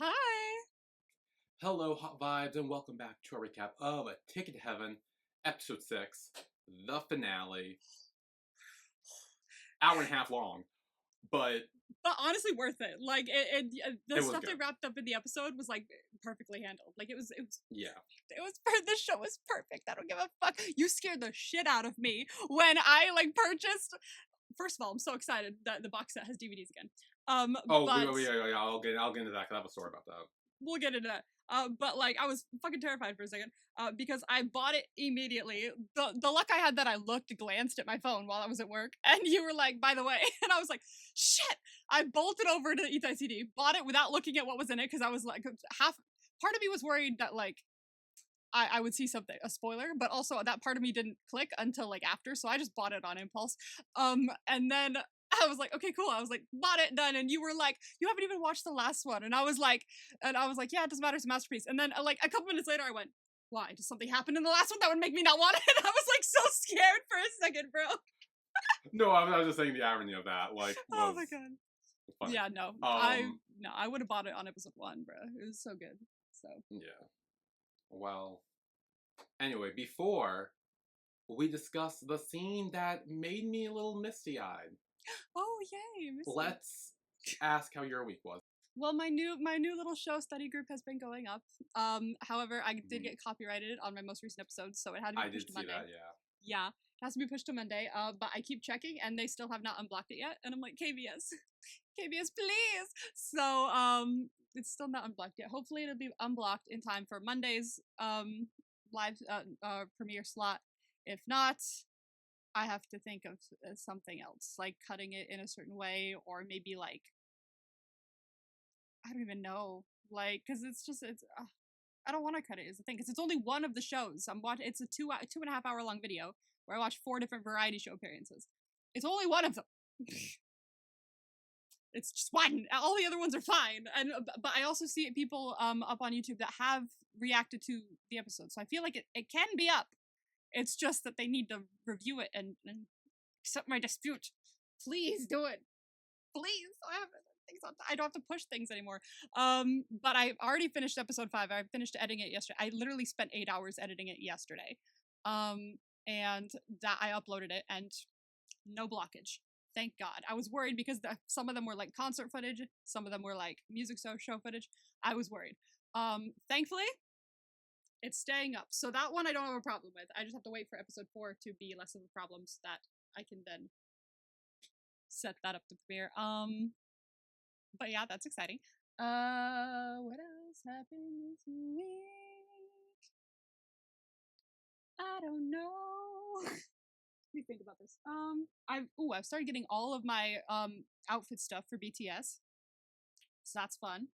Hi. Hello, Hot Vibes, and welcome back to our recap of A Ticket to Heaven, Episode 6, the finale. Hour and a half long, but But honestly, worth it. Like the it was stuff they good. wrapped up in the episode was like perfectly handled. Like it was. Yeah. The show was perfect. I don't give a fuck. You scared the shit out of me when I like purchased. First of all, I'm so excited that the box set has DVDs again. Oh, but yeah, I'll get into that because I have a story about that. we'll get into that. But like I was fucking terrified for a second. Because I bought it immediately. The luck I had that I glanced at my phone while I was at work, and you were like, by the way, and I was like, shit. I bolted over to Eat CD, bought it without looking at what was in it because I was like, part of me was worried that like I would see something, a spoiler, but also that part of me didn't click until like after, so I just bought it on impulse. And then I was like, okay, cool. I was like, bought it, done. And you were like, you haven't even watched the last one. And I was like, yeah, it doesn't matter, it's a masterpiece. And then like a couple minutes later, I went, why? Does something happen in the last one that would make me not want it? I was like so scared for a second, bro. No, I was just saying the irony of that. Like, Oh my god. funny. Yeah, no, I would have bought it on episode 1, bro. It was so good. So yeah. Well, anyway, before we discuss the scene that made me a little misty-eyed, oh yay, Misty. let's ask how your week was. Well, my new little show study group has been going up. However, I did get copyrighted on my most recent episode, so it had to be pushed to Monday. That, yeah. Yeah, it has to be pushed to Monday. But I keep checking, and they still have not unblocked it yet. And I'm like, KBS, KBS, please. So it's still not unblocked yet. Hopefully, it'll be unblocked in time for Monday's live premiere slot. If not, I have to think of something else, like cutting it in a certain way, or maybe like I don't even know, like, because I don't want to cut it is the thing, because it's only one of the shows I'm watching. It's a 2.5 hour long video where I watch 4 different variety show appearances. It's only one of them. It's just one. All the other ones are fine, and but I also see people up on YouTube that have reacted to the episode, so I feel like it can be up. It's just that they need to review it and accept my dispute. Please do it. Please. I don't have to push things anymore. But I already finished episode 5. I finished editing it yesterday. I literally spent 8 hours editing it yesterday. And that I uploaded it and no blockage. Thank God. I was worried because some of them were like concert footage, some of them were like music show footage. I was worried. Thankfully, it's staying up. So that one I don't have a problem with. I just have to wait for episode 4 to be less of a problem so that I can then set that up to premiere. But yeah, that's exciting. What else happened this week? I don't know. Let me think about this. I've started getting all of my outfit stuff for BTS. So that's fun.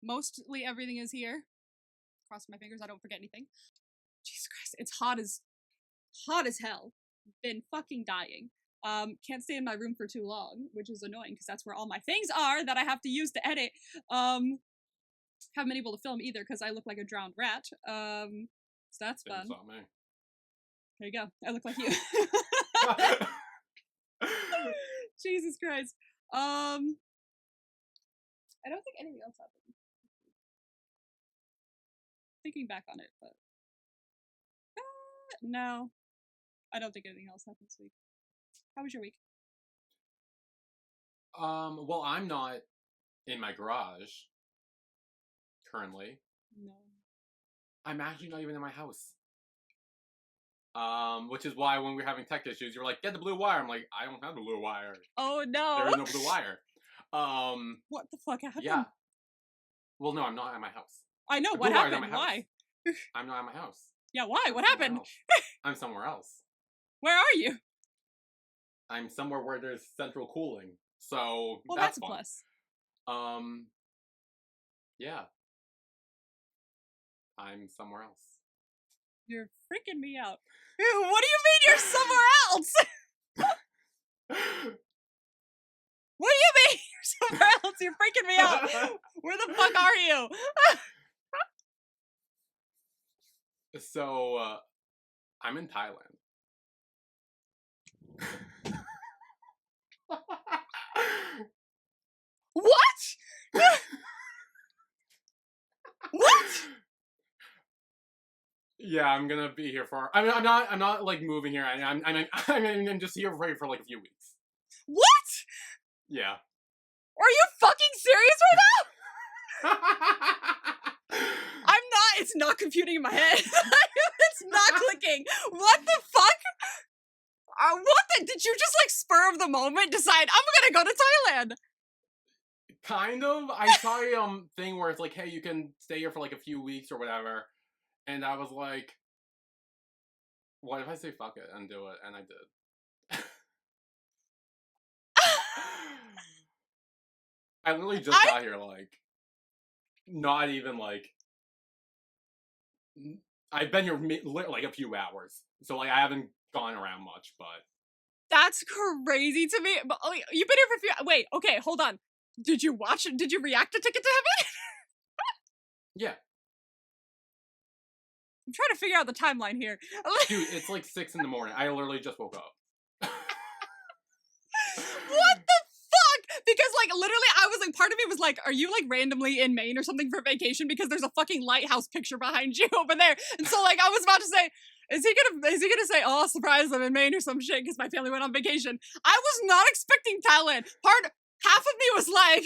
Mostly everything is here. Cross my fingers I don't forget anything. Jesus Christ, it's hot as hell. Been fucking dying. Can't stay in my room for too long, which is annoying because that's where all my things are that I have to use to edit. Haven't been able to film either because I look like a drowned rat. So that's fun. There you go. I look like you. Jesus Christ. I don't think anything else happened. Thinking back on it, but no, I don't think anything else happened this week. How was your week? Well, I'm not in my garage currently. No. I'm actually not even in my house. Which is why when we're having tech issues, you're like, get the blue wire. I'm like, I don't have the blue wire. Oh no. There is no blue wire. What the fuck happened? Yeah. Well, no, I'm not at my house. I know, what happened? Why? I'm not at my house. Yeah, why? What happened? I'm somewhere else. Where are you? I'm somewhere where there's central cooling. So well, that's a fun. Plus. Yeah. I'm somewhere else. You're freaking me out. What do you mean you're somewhere else? What do you mean you're somewhere else? You're freaking me out. Where the fuck are you? So, I'm in Thailand. What? Yeah, I'm gonna be here for. I mean, I'm not like moving here. I'm just here for like a few weeks. What? Yeah. Are you fucking serious right now? I'm not. It's not computing in my head. It's not clicking. What the fuck? Did you just like spur of the moment decide I'm gonna go to Thailand? Kind of. I saw a thing where it's like, hey, you can stay here for like a few weeks or whatever, and I was like, what if I say fuck it and do it? And I did. I literally just got here like, not even like. I've been here like a few hours, so like I haven't gone around much, but That's crazy to me. But you've been here for a few. Wait, okay, hold on. Did you watch it? Did you react to Ticket to Heaven? yeah. I'm trying to figure out the timeline here. Dude, it's like 6 a.m. I literally just woke up. What the fuck? Because like literally I was like, part of me was like, are you like randomly in Maine or something for vacation? Because there's a fucking lighthouse picture behind you over there. And so like I was about to say, is he gonna say, oh surprise, I'm in Maine or some shit because my family went on vacation? I was not expecting Thailand. Half of me was like,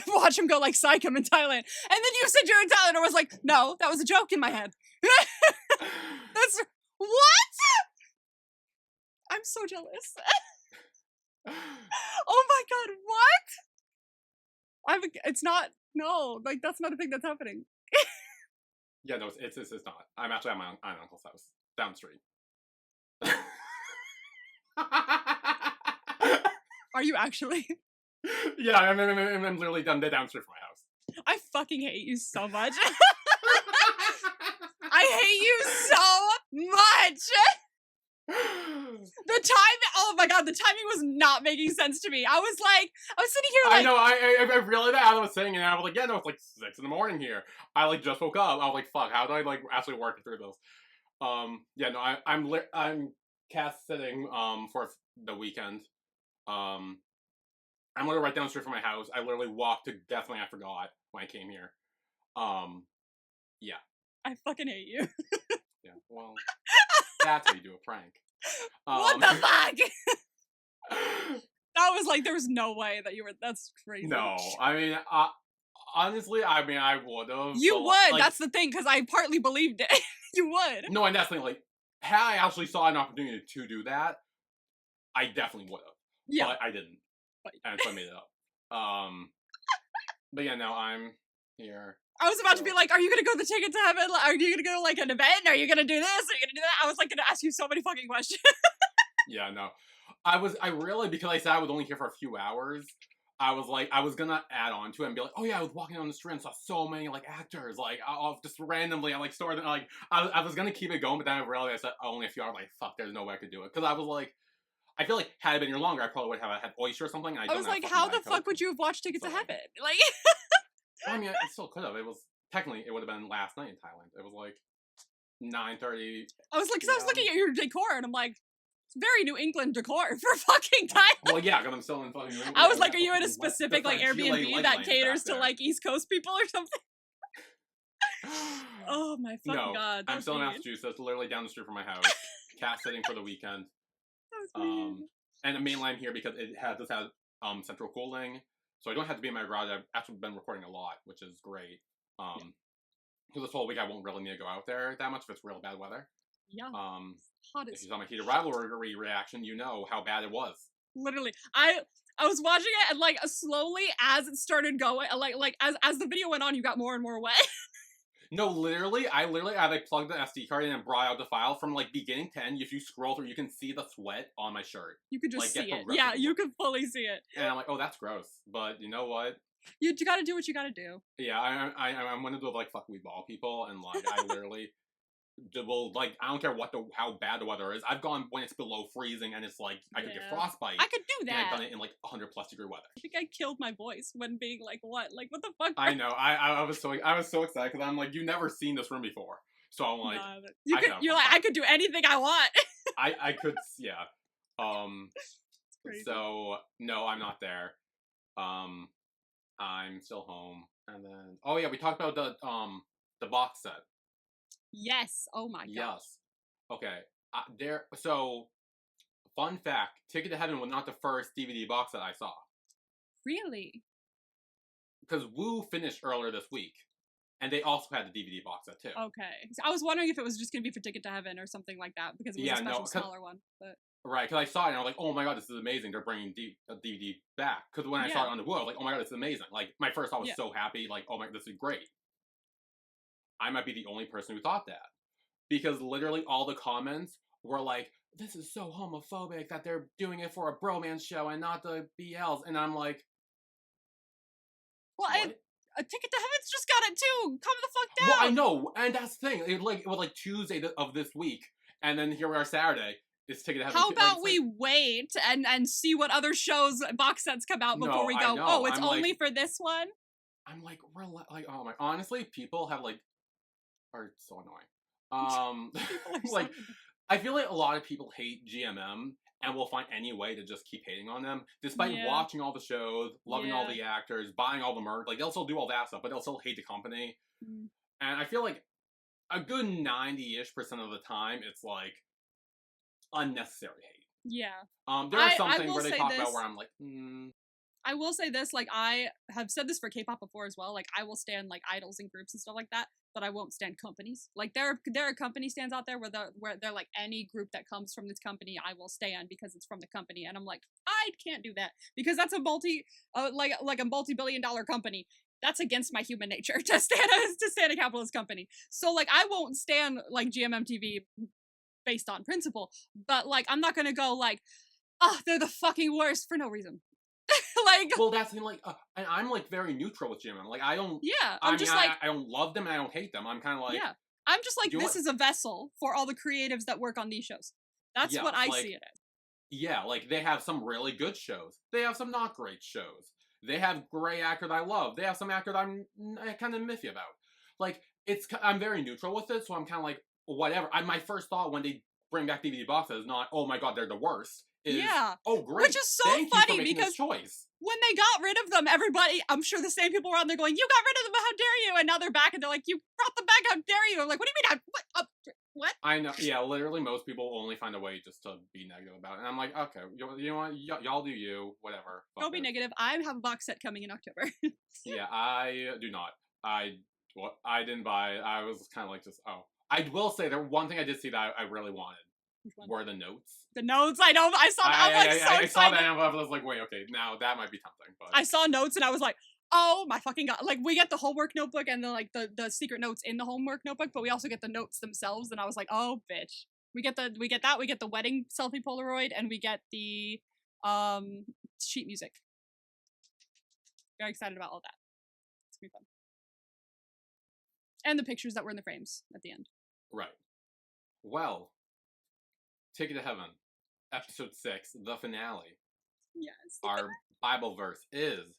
watch him go like psych, I'm in Thailand. And then you said you're in Thailand and I was like, no, that was a joke in my head. That's what? I'm so jealous. Oh my god, what? It's not, no, like that's not a thing that's happening. Yeah, no, it's not. I'm actually at my uncle's house down the street. Are you actually? Yeah, I'm literally down the street from my house. I fucking hate you so much. I hate you so much. The time, oh my god, the timing was not making sense to me. I was sitting here like, I know, I realized that as I was saying, and I was like, yeah, no, it's like 6 a.m. here. I like just woke up. I was like, fuck, how do I like actually work through this? Yeah, no, I'm cast sitting for the weekend. I'm literally right down the street from my house. I literally walked to Death when I forgot when I came here. Yeah. I fucking hate you. Yeah, well, that's how you do a prank. What the fuck? That was like, there was no way that you were, that's crazy. No, I mean, honestly, I mean, I would have. You would, like, that's the thing, because I partly believed it. You would. No, and that's the thing, like, had I actually saw an opportunity to do that, I definitely would have. Yeah. But I didn't. And so I made it up. But yeah, no, I'm here. I was about to be like, are you gonna go the Ticket to Heaven? Are you gonna go like an event? Are you gonna do this? Are you gonna do that? I was like gonna ask you so many fucking questions. Yeah, no. I really, because I said I was only here for a few hours, I was gonna add on to it and be like, oh yeah, I was walking on the street and saw so many like actors, like I'll just randomly, I like started like I was gonna keep it going, but then I realized that only a few hours, like fuck, there's no way I could do it, because I was like, I feel like had it been here longer, I probably would have had oyster or something. I was like, how the fuck would you have watched Ticket to Heaven? Like, I mean, I still could have. It was technically it would have been last night in Thailand. It was like 9:30. I was like, because I was looking at your decor and I'm like, it's very New England decor for fucking Thailand. Well, yeah, because I'm still in fucking New England. I was like, are you in a specific like Airbnb that caters to like East Coast people or something? Oh my fucking god! I'm still in Massachusetts, literally down the street from my house. Cat sitting for the weekend. And the main line here because it has central cooling, so I don't have to be in my garage. I've actually been recording a lot, which is great. Because this whole week I won't really need to go out there that much if it's real bad weather. Yeah. Hot as if you saw my heated rivalry reaction, you know how bad it was. Literally, I was watching it and like slowly as it started going, like as the video went on, you got more and more wet. No, literally, I like plugged the SD card in and brought out the file from like beginning to end. If you scroll through, you can see the sweat on my shirt. You could just like, see it. Yeah, you could fully see it. And I'm like, oh, that's gross. But you know what? You gotta do what you gotta do. Yeah, I'm one of those like fuck weed ball people, and like I literally will like I don't care how bad the weather is. I've gone when it's below freezing and it's like I could get frostbite. I could do that. And I've done it in like 100+ degree weather. I think I killed my voice when being like what the fuck. I know. I was so excited because I'm like, you've never seen this room before, so I'm like, I could do anything I want. I could, yeah. So no, I'm not there. I'm still home, and then oh yeah, we talked about the box set. Yes. Oh my god. Yes. Okay. So, fun fact: Ticket to Heaven was not the first DVD box set I saw Really? because Woo finished earlier this week, and they also had the DVD box set too. Okay. So I was wondering if it was just gonna be for Ticket to Heaven or something like that because it was a special smaller one. But right, because I saw it and I was like, oh my god, this is amazing. They're bringing a DVD back. Because when I saw it on the Woo, I was like, oh my god, this is amazing. Like my first thought was so happy. Like, oh my, this is great. I might be the only person who thought that because literally all the comments were like, this is so homophobic that they're doing it for a bromance show and not the BLs. And I'm like, well, A Ticket to Heaven's just got it too. Calm the fuck down. Well, I know, and that's the thing. It was like Tuesday of this week, and then here we are Saturday. It's Ticket to Heaven. How about we wait and see what other shows box sets come out before we go? Oh, it's only for this one. I'm like, oh my. Honestly, people are so annoying. Like, I feel like a lot of people hate GMM and will find any way to just keep hating on them, despite watching all the shows, loving all the actors, buying all the merch. Like, they'll still do all that stuff, but they'll still hate the company. Mm. And I feel like a good 90-ish% of the time, it's like unnecessary hate. Yeah. There are some things where they talk about where I'm like, I will say this, like, I have said this for K-pop before as well. Like, I will stand like idols and groups and stuff like that, but I won't stand companies. Like, there are company stands out there where they're like, any group that comes from this company, I will stand because it's from the company. And I'm like, I can't do that because that's a like a multi-billion-dollar company. That's against my human nature to stand a capitalist company. So like, I won't stand like GMMTV based on principle, but like, I'm not gonna go like, oh, they're the fucking worst for no reason. Like, well, that's the thing, like, and I'm like very neutral with GMM. Like, I don't. Yeah, I don't love them and I don't hate them. I'm kind of like. Yeah, I'm just like, this is a vessel for all the creatives that work on these shows. That's what I see it as. Yeah, like they have some really good shows. They have some not great shows. They have great actors I love. They have some actors I'm kind of miffy about. Like, I'm very neutral with it, so I'm kind of like, whatever. My first thought when they bring back DVD boxes is not, oh my god, they're the worst. Oh great, which is so funny because choice. When they got rid of them, everybody, I'm sure the same people were on there going, you got rid of them, how dare you? And now they're back and they're like, you brought them back, how dare you? I'm like, what do you mean? What? I know, yeah, literally most people only find a way just to be negative about it. And I'm like, okay, you know what, y'all do you, whatever. Don't be negative. I have a box set coming in October. Yeah, I do not. I didn't buy it. I was kind of like just, I will say, there one thing I did see that I really wanted were the notes. The notes, I know. I saw that. I saw that and I was like, wait, okay, now that might be tempting. But I saw notes and I was like, oh my fucking god! Like, we get the homework notebook and the secret notes in the homework notebook, but we also get the notes themselves. And I was like, oh bitch, we get that. We get the wedding selfie Polaroid, and we get the sheet music. Very excited about all that. It's gonna be fun. And the pictures that were in the frames at the end. Right. Well, Ticket to Heaven, episode 6, the finale. Yes. Our Bible verse is,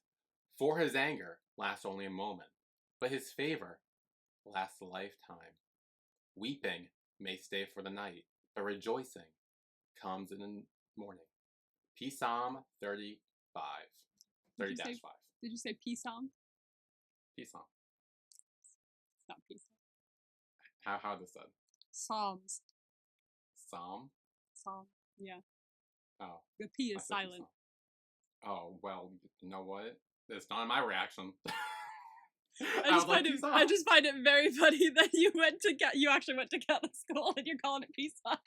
for his anger lasts only a moment, but his favor lasts a lifetime. Weeping may stay for the night, but rejoicing comes in the morning. Peace Psalm 35. 30-5. Did you say Peace Psalm? Peace Psalm. It's not Peace Psalm. How is this said? Psalms. Psalm? Psalm, yeah. Oh. The P is silent. Oh, well, you know what? It's not my reaction. I just find it very funny that you actually went to Catholic school and you're calling it Peace Psalm.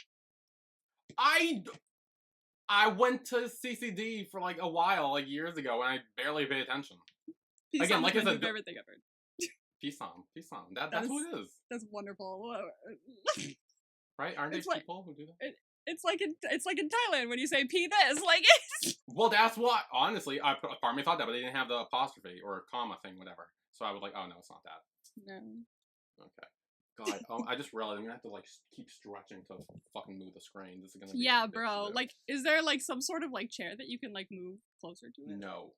I went to CCD for like a while, like years ago, and I barely paid attention. Peace Again, like I said, favorite thing I've heard. Peace Psalm. That's what it is. That's wonderful. Right? Aren't there people who do that? It's like in Thailand when you say "p this," like. Well, that's what. Honestly, part of me thought that, but they didn't have the apostrophe or comma thing, whatever. So I was like, oh no, it's not that. No. Okay. God, I just realized I'm gonna have to like keep stretching to fucking move the screen. This is gonna be bro. Like, is there like some sort of like chair that you can like move closer to it? No.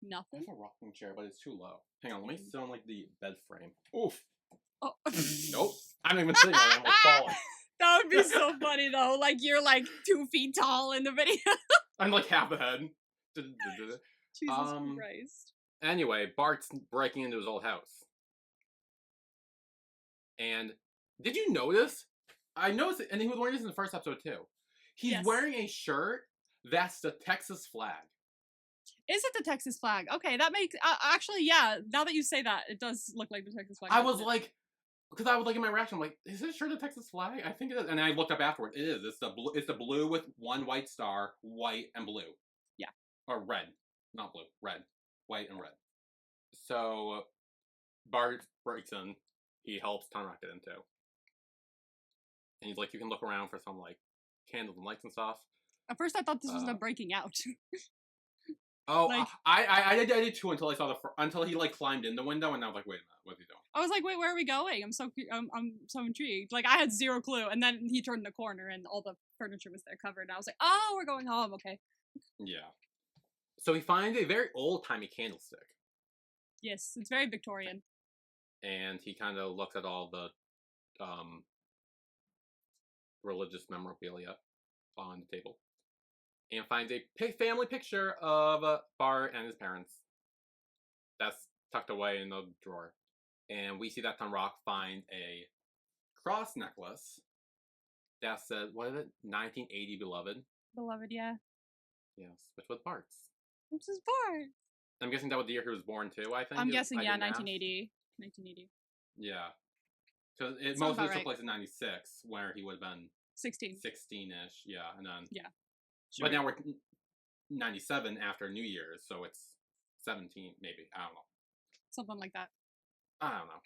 Nothing. I have a rocking chair, but it's too low. Hang on, let me sit on like the bed frame. Oof. Oh. Nope. I'm not even sitting on it. I'm like falling. That would be so funny though. Like, you're like 2 feet tall in the video. I'm like half a head. Jesus Christ. Anyway, Bart's breaking into his old house. And Did you notice? I noticed it, and he was wearing this in the first episode too. He's Yes. wearing a shirt that's the Texas flag. Is it the Texas flag? Okay, that makes actually, yeah. Now that you say that, it does look like the Texas flag. I was like, because I was like in my reaction, I'm like, is this shirt the Texas flag? I think it is. And I looked up afterward. It is. It's the blue. It's the blue with one white star, white and blue. Yeah. Or red, not blue. Red, white and red. So Bart breaks in. He helps Tunrock get into. And he's like, you can look around for some like candles and lights and stuff. At first, I thought this was them breaking out. Oh, like, I did too until I saw until he like climbed in the window, and I was like, wait a minute, what's he doing? I was like, wait, where are we going? I'm so intrigued. Like, I had zero clue, and then he turned the corner, and all the furniture was there covered, and I was like, oh, we're going home, okay. Yeah. So he finds a very old-timey candlestick. Yes, it's very Victorian. And he kind of looks at all the religious memorabilia on the table. And finds a family picture of Bart and his parents. That's tucked away in the drawer. And we see that Tunrock find a cross necklace that said, what is it? 1980 Beloved? Beloved, yeah. Yes, which was Bart's. This is Bart. I'm guessing that was the year he was born too, I think. I'm guessing, yeah, 1980. 1980. Yeah. Because it Sounds mostly about took right. place in 96, where he would have been 16. 16-ish, yeah, and then... Yeah. Sure. But now we're 97 after New Year's, so it's 17, maybe. I don't know. Something like that. I don't know.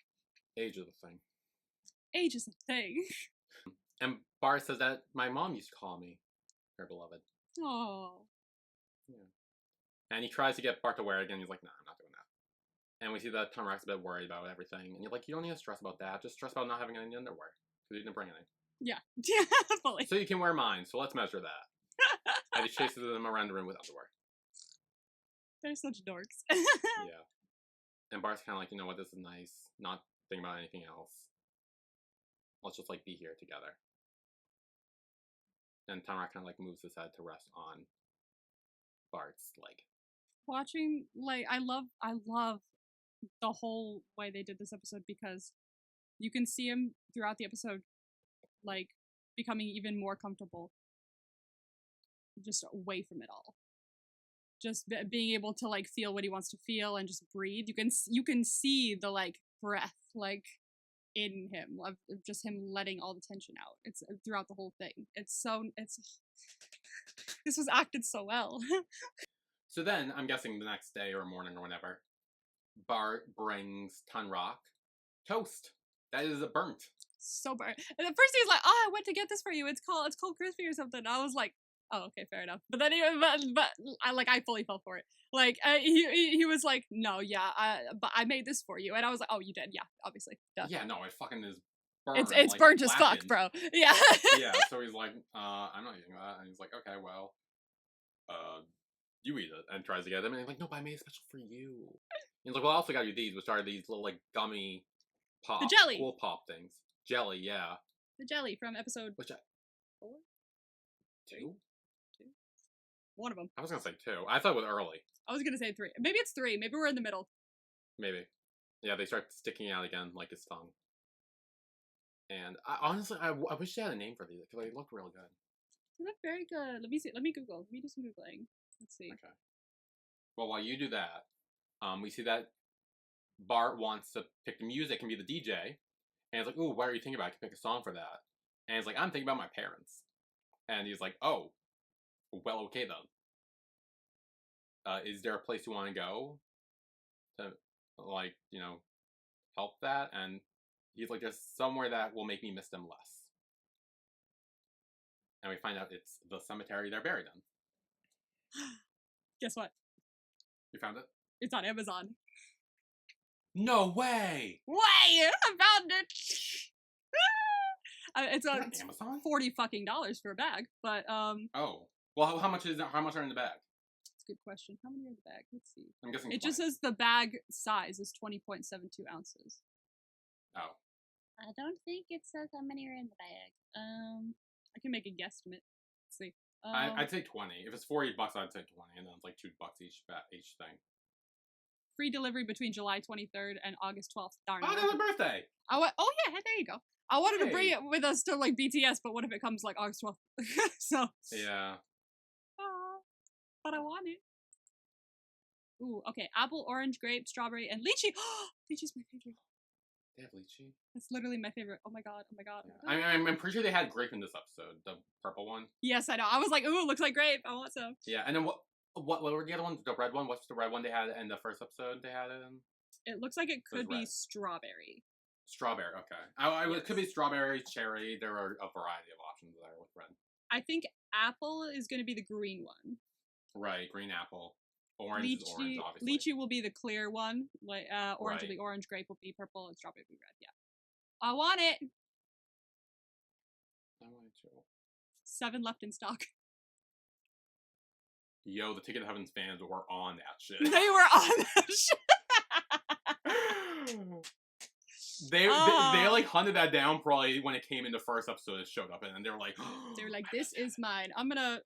Age is a thing. Age is a thing. And Bart says that my mom used to call me her beloved. Oh. Yeah. And he tries to get Bart to wear it again. He's like, nah, I'm not doing that. And we see that Tunrock's a bit worried about everything. And you're like, you don't need to stress about that. Just stress about not having any underwear. Because you didn't bring any. Yeah. Yeah, fully. So you can wear mine, so let's measure that. And he chases them around the room with underwear. They're such dorks. Yeah. And Bart's kind of like, you know what, this is nice. Not thinking about anything else. Let's just, like, be here together. And Tunrock kind of, like, moves his head to rest on Bart's leg. Watching, like, I love the whole way they did this episode because you can see him throughout the episode, like, becoming even more comfortable just away from it all. Just being able to like feel what he wants to feel and just breathe. You can see the like breath like in him of just him letting all the tension out. It's throughout the whole thing. It's this was acted so well. So then I'm guessing the next day or morning or whenever, Bart brings Tunrock toast that is burnt. So burnt. And at first he was like, "Oh, I went to get this for you. It's called crispy or something." I was like, "Oh, okay, fair enough." But then but I fully fell for it. Like he was like, "No, yeah, but I made this for you," and I was like, "Oh, you did? Yeah, obviously." Duh. Yeah, no, it fucking is burnt. It's like, burnt as fuck, bro. Yeah. Yeah. So he's like, "I'm not eating that," and he's like, "Okay, well, you eat it," and tries to get them, and he's like, "No, but I made it special for you." He's like, "Well, I also got you these, which are these little like gummy pop, the jelly, cool pop things, jelly, yeah." The jelly from episode 4? 2? One of them. I was gonna say 2. I thought it was early. I was gonna say 3. Maybe it's 3. Maybe we're in the middle. Maybe. Yeah, they start sticking out again, like his tongue. And honestly, I wish they had a name for these because they look real good. They look very good. Let me see. Let me Google. Let me do some Googling. Let's see. Okay. Well, while you do that, we see that Bart wants to pick the music and be the DJ. And he's like, "Ooh, what are you thinking about? I can pick a song for that." And he's like, "I'm thinking about my parents." And he's like, "Oh, well, okay then. Is there a place you want to go to, like, you know, help that?" And he's like, "There's somewhere that will make me miss them less." And we find out it's the cemetery they're buried in. Guess what? You found it? It's on Amazon. No way! Way! I found it! It's on Amazon? $40 fucking for a bag, but Oh. Well, how much are in the bag? That's a good question. How many are in the bag? Let's see. I'm guessing it just says the bag size is 20.72 ounces. Oh. I don't think it says how many are in the bag. I can make a guesstimate. Let's see. I'd say 20. If it's $40, I'd say 20, and then it's like $2 each thing. Free delivery between July 23rd and August 12th. Darn. Oh, that's my birthday! Oh yeah, there you go. I wanted to bring Hey. it with us to like BTS, but what if it comes like August 12th? So. Yeah. But I want it. Ooh, okay. Apple, orange, grape, strawberry, and lychee. Lychee's my favorite. They have lychee. That's literally my favorite. Oh my god. Oh my god. Oh Yeah. my god. I'm pretty sure they had grape in this episode, the purple one. Yes, I know. I was like, ooh, looks like grape. I want some. Yeah, and then what were the other ones? The red one? What's the red one they had in the first episode? They had it in It looks like it could be red. strawberry. Strawberry. Okay, it could be strawberry, cherry. There are a variety of options there with red. I think apple is going to be the green one. Right, green apple. Orange is orange, obviously. Lychee will be the clear one. Like orange will be orange, grape will be purple, and strawberry will be red. Yeah. I want it. I want it too. 7 left in stock. Yo, the Ticket to Heaven's fans were on that shit. They were on that shit. They like hunted that down probably when it came in the first episode. It showed up and they were like, this is mine. I'm gonna.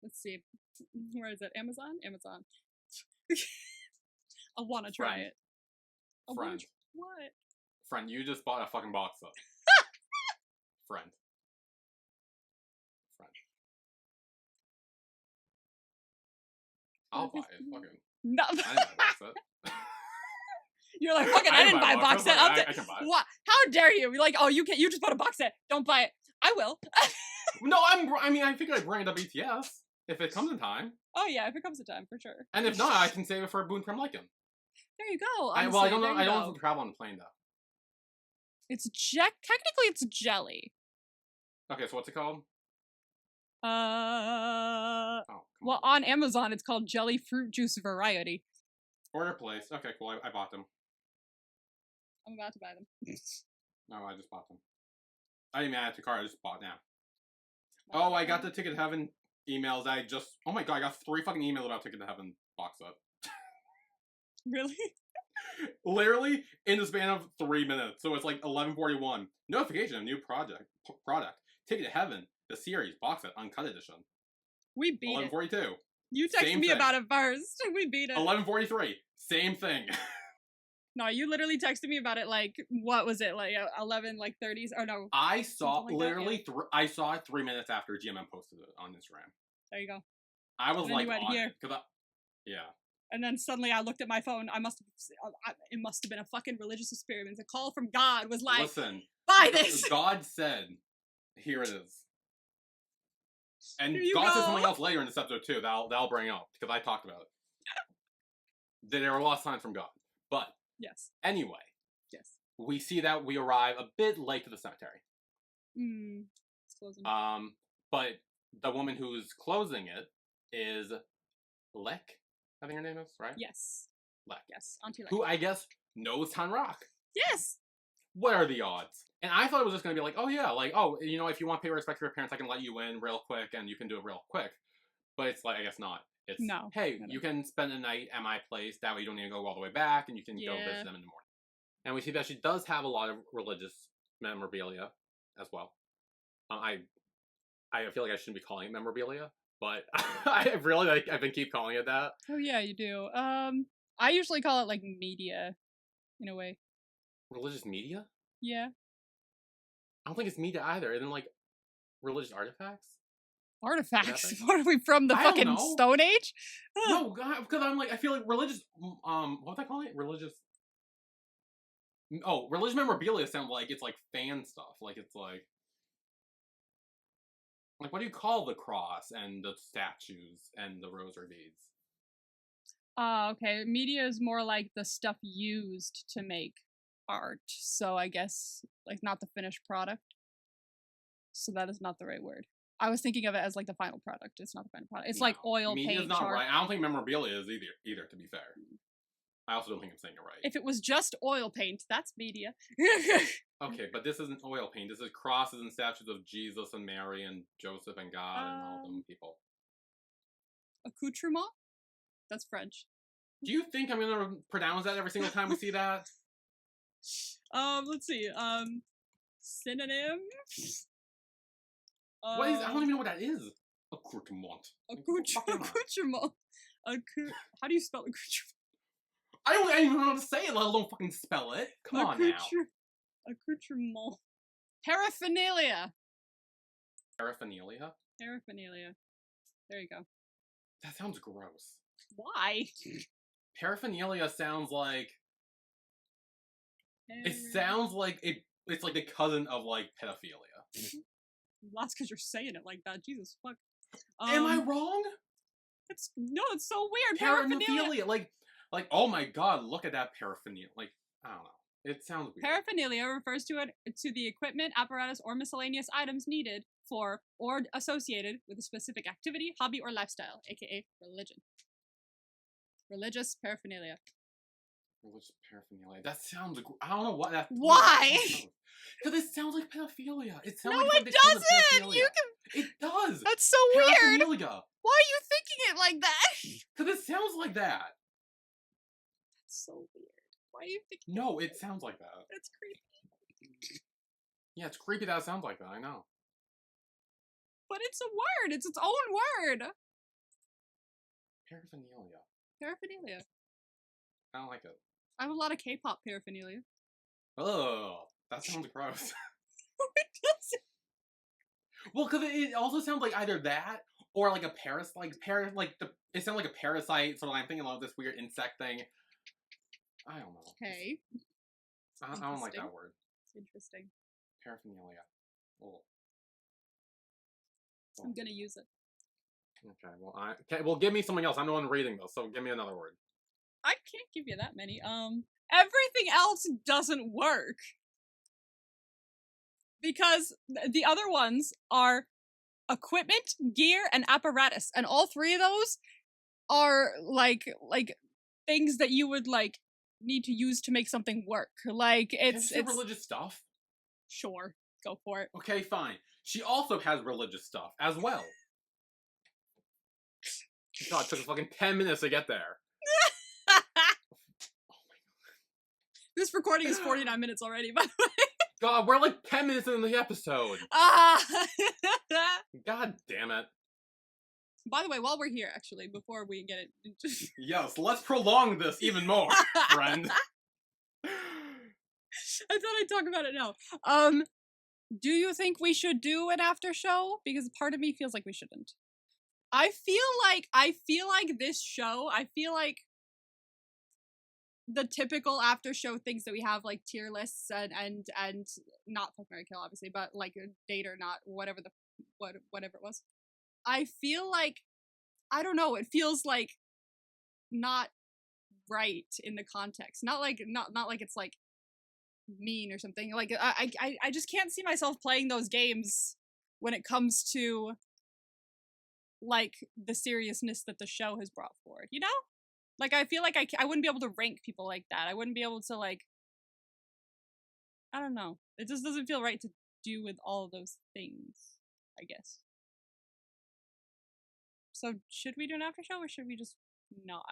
Let's see. Where is it? Amazon. I want to try it. Friend. What? Friend, you just bought a fucking box of. Friend. I'll buy it. Fucking. No. I didn't buy a box set. You're like, fucking, I didn't buy a box set. I can buy it. What? How dare you? You're like, oh, you can't. You just bought a box set. Don't buy it. I will. No, I think I'd bring it to BTS if it comes in time. Oh yeah, if it comes in time, for sure. And if not, I can save it for a Boon Prim Lycan. There you go. I don't know. I don't know if travel on the plane though. It's technically it's jelly. Okay, so what's it called? Well, on Amazon it's called Jelly Fruit Juice Variety. Order place. Okay, cool. I bought them. I'm about to buy them. No, I just bought them. I didn't even add it to cart. I just bought now. Oh, I got the Ticket to Heaven emails. Oh my god, I got 3 fucking emails about Ticket to Heaven box set. Really? Literally in the span of 3 minutes. So it's like 11:41. Notification of new product. Ticket to Heaven, the series box set, uncut edition. We beat 11:42. it. You texted me about it first. We beat it. 11:43. Same thing. No, you literally texted me about it like, what was it, like 11 like 30s? Or no. I saw like literally I saw it 3 minutes after GMM posted it on Instagram. There you go. I was like, here. Yeah. And then suddenly I looked at my phone. It must have been a fucking religious experiment. A call from God was like, listen, buy this. God said, here it is. And God said something else later in this episode too. That'll bring up because I talked about it. There were a lot of signs from God, but yes. Anyway, yes, we see that we arrive a bit late to the cemetery. It's closing. But the woman who's closing it is Lek. I think her name is, right? Yes. Lek. Yes, Auntie Lek. Who I guess knows Tan Rock. Yes. What are the odds? And I thought it was just going to be like, oh yeah, like, oh, you know, if you want to pay respect to your parents, I can let you in real quick and you can do it real quick. But it's like, I guess not. It's, no. Hey, you can spend the night at my place. That way you don't need to go all the way back and you can go visit them in the morning. And we see that she does have a lot of religious memorabilia as well. I feel like I shouldn't be calling it memorabilia, but I really I've been keep calling it that. Oh yeah, you do. I usually call it like media, in a way. Religious media? Yeah. I don't think it's media either. And then like religious artifacts. Artifacts? What are we from? The fucking Stone Age? No, because I'm like I feel like religious. What do I call it? Religious. Oh, religious memorabilia sounds like it's like fan stuff. Like it's like what do you call the cross and the statues and the rosary beads? Okay. Media is more like the stuff used to make art. So I guess like not the finished product. So that is not the right word. I was thinking of it as like the final product. It's not the final product. It's like oil paint. Media's not right. I don't think memorabilia is either. To be fair, I also don't think I'm saying it right. If it was just oil paint, that's media. Okay, but this isn't oil paint. This is crosses and statues of Jesus and Mary and Joseph and God and all them people. Accoutrement? That's French. Do you think I'm gonna pronounce that every single time we see that? Let's see. Synonym. What is? I don't even know what that is. Accoutrement. Accoutrement. How do you spell accoutrement? I don't even know how to say it, let alone fucking spell it. Come on now. Accoutrement. Paraphernalia. Paraphernalia? Paraphernalia. There you go. That sounds gross. Why? Paraphernalia sounds like... It sounds like it's like the cousin of, like, pedophilia. That's because you're saying it like that. Jesus fuck. Am I wrong? It's so weird. Paraphernalia. Like, oh my god, look at that paraphernalia. Like, I don't know. It sounds weird. Paraphernalia refers to the equipment, apparatus, or miscellaneous items needed for or associated with a specific activity, hobby, or lifestyle, aka religion. Religious paraphernalia. Religious paraphernalia. That sounds... I don't know what that... Why? Because it sounds like pedophilia. It sounds No, like it doesn't! You can... It does! That's so weird! Paraphernalia! Why are you thinking it like that? Because it sounds like that! That's so weird. Why are you thinking... No, it sounds like that. That's creepy. Yeah, it's creepy that it sounds like that, I know. But it's a word! It's its own word! Paraphernalia. Paraphernalia. I don't like it. I have a lot of K-pop paraphernalia. Ugh, that sounds gross. It doesn't. Well, because it also sounds like either that or like a it sounds like a parasite. So I'm thinking of this weird insect thing. I don't know. Okay. I don't like that word. It's interesting. Paraphernalia. Oh. I'm gonna use it. Okay. Well, give me something else. I'm the one reading this, so give me another word. I can't give you that many. Everything else doesn't work. Because the other ones are equipment, gear, and apparatus. And all three of those are like things that you would like need to use to make something work. Like it's religious stuff. Sure, go for it. Okay, fine. She also has religious stuff as well. God, it took us fucking 10 minutes to get there. This recording is 49 minutes already, by the way. God, we're like 10 minutes into the episode. Ah! God damn it. By the way, while we're here, actually, before we get it... Yes, let's prolong this even more, friend. I thought I'd talk about it now. Do you think we should do an after show? Because part of me feels like we shouldn't. I feel like this show, the typical after show things that we have, like tier lists and not Fuck, Marry, Kill, obviously, but like date or not, whatever it was. I feel like, I don't know, it feels like not right in the context. Not like it's like mean or something. Like I just can't see myself playing those games when it comes to like the seriousness that the show has brought forward, you know? Like, I feel like I wouldn't be able to rank people like that. I wouldn't be able to, like... I don't know. It just doesn't feel right to do with all of those things, I guess. So, should we do an after show, or should we just not?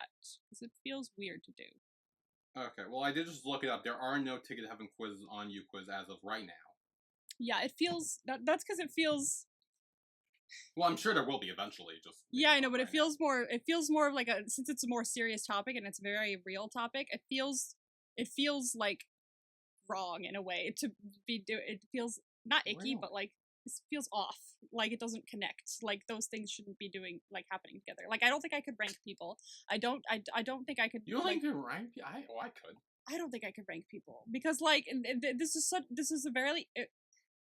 Because it feels weird to do. Okay, well, I did just look it up. There are no Ticket to Heaven quizzes on UQuiz as of right now. Yeah, it feels... That's because it feels... Well, I'm sure there will be eventually. Just yeah, I know, but it feels more of like a, since it's a more serious topic and it's a very real topic, it feels like wrong in a way to be it feels not icky, really? but like it feels off. Like it doesn't connect. Like those things shouldn't be happening together. Like I don't think I could rank people. I don't think I could. You don't think you can rank? I could. I don't think I could rank people because like this is a very.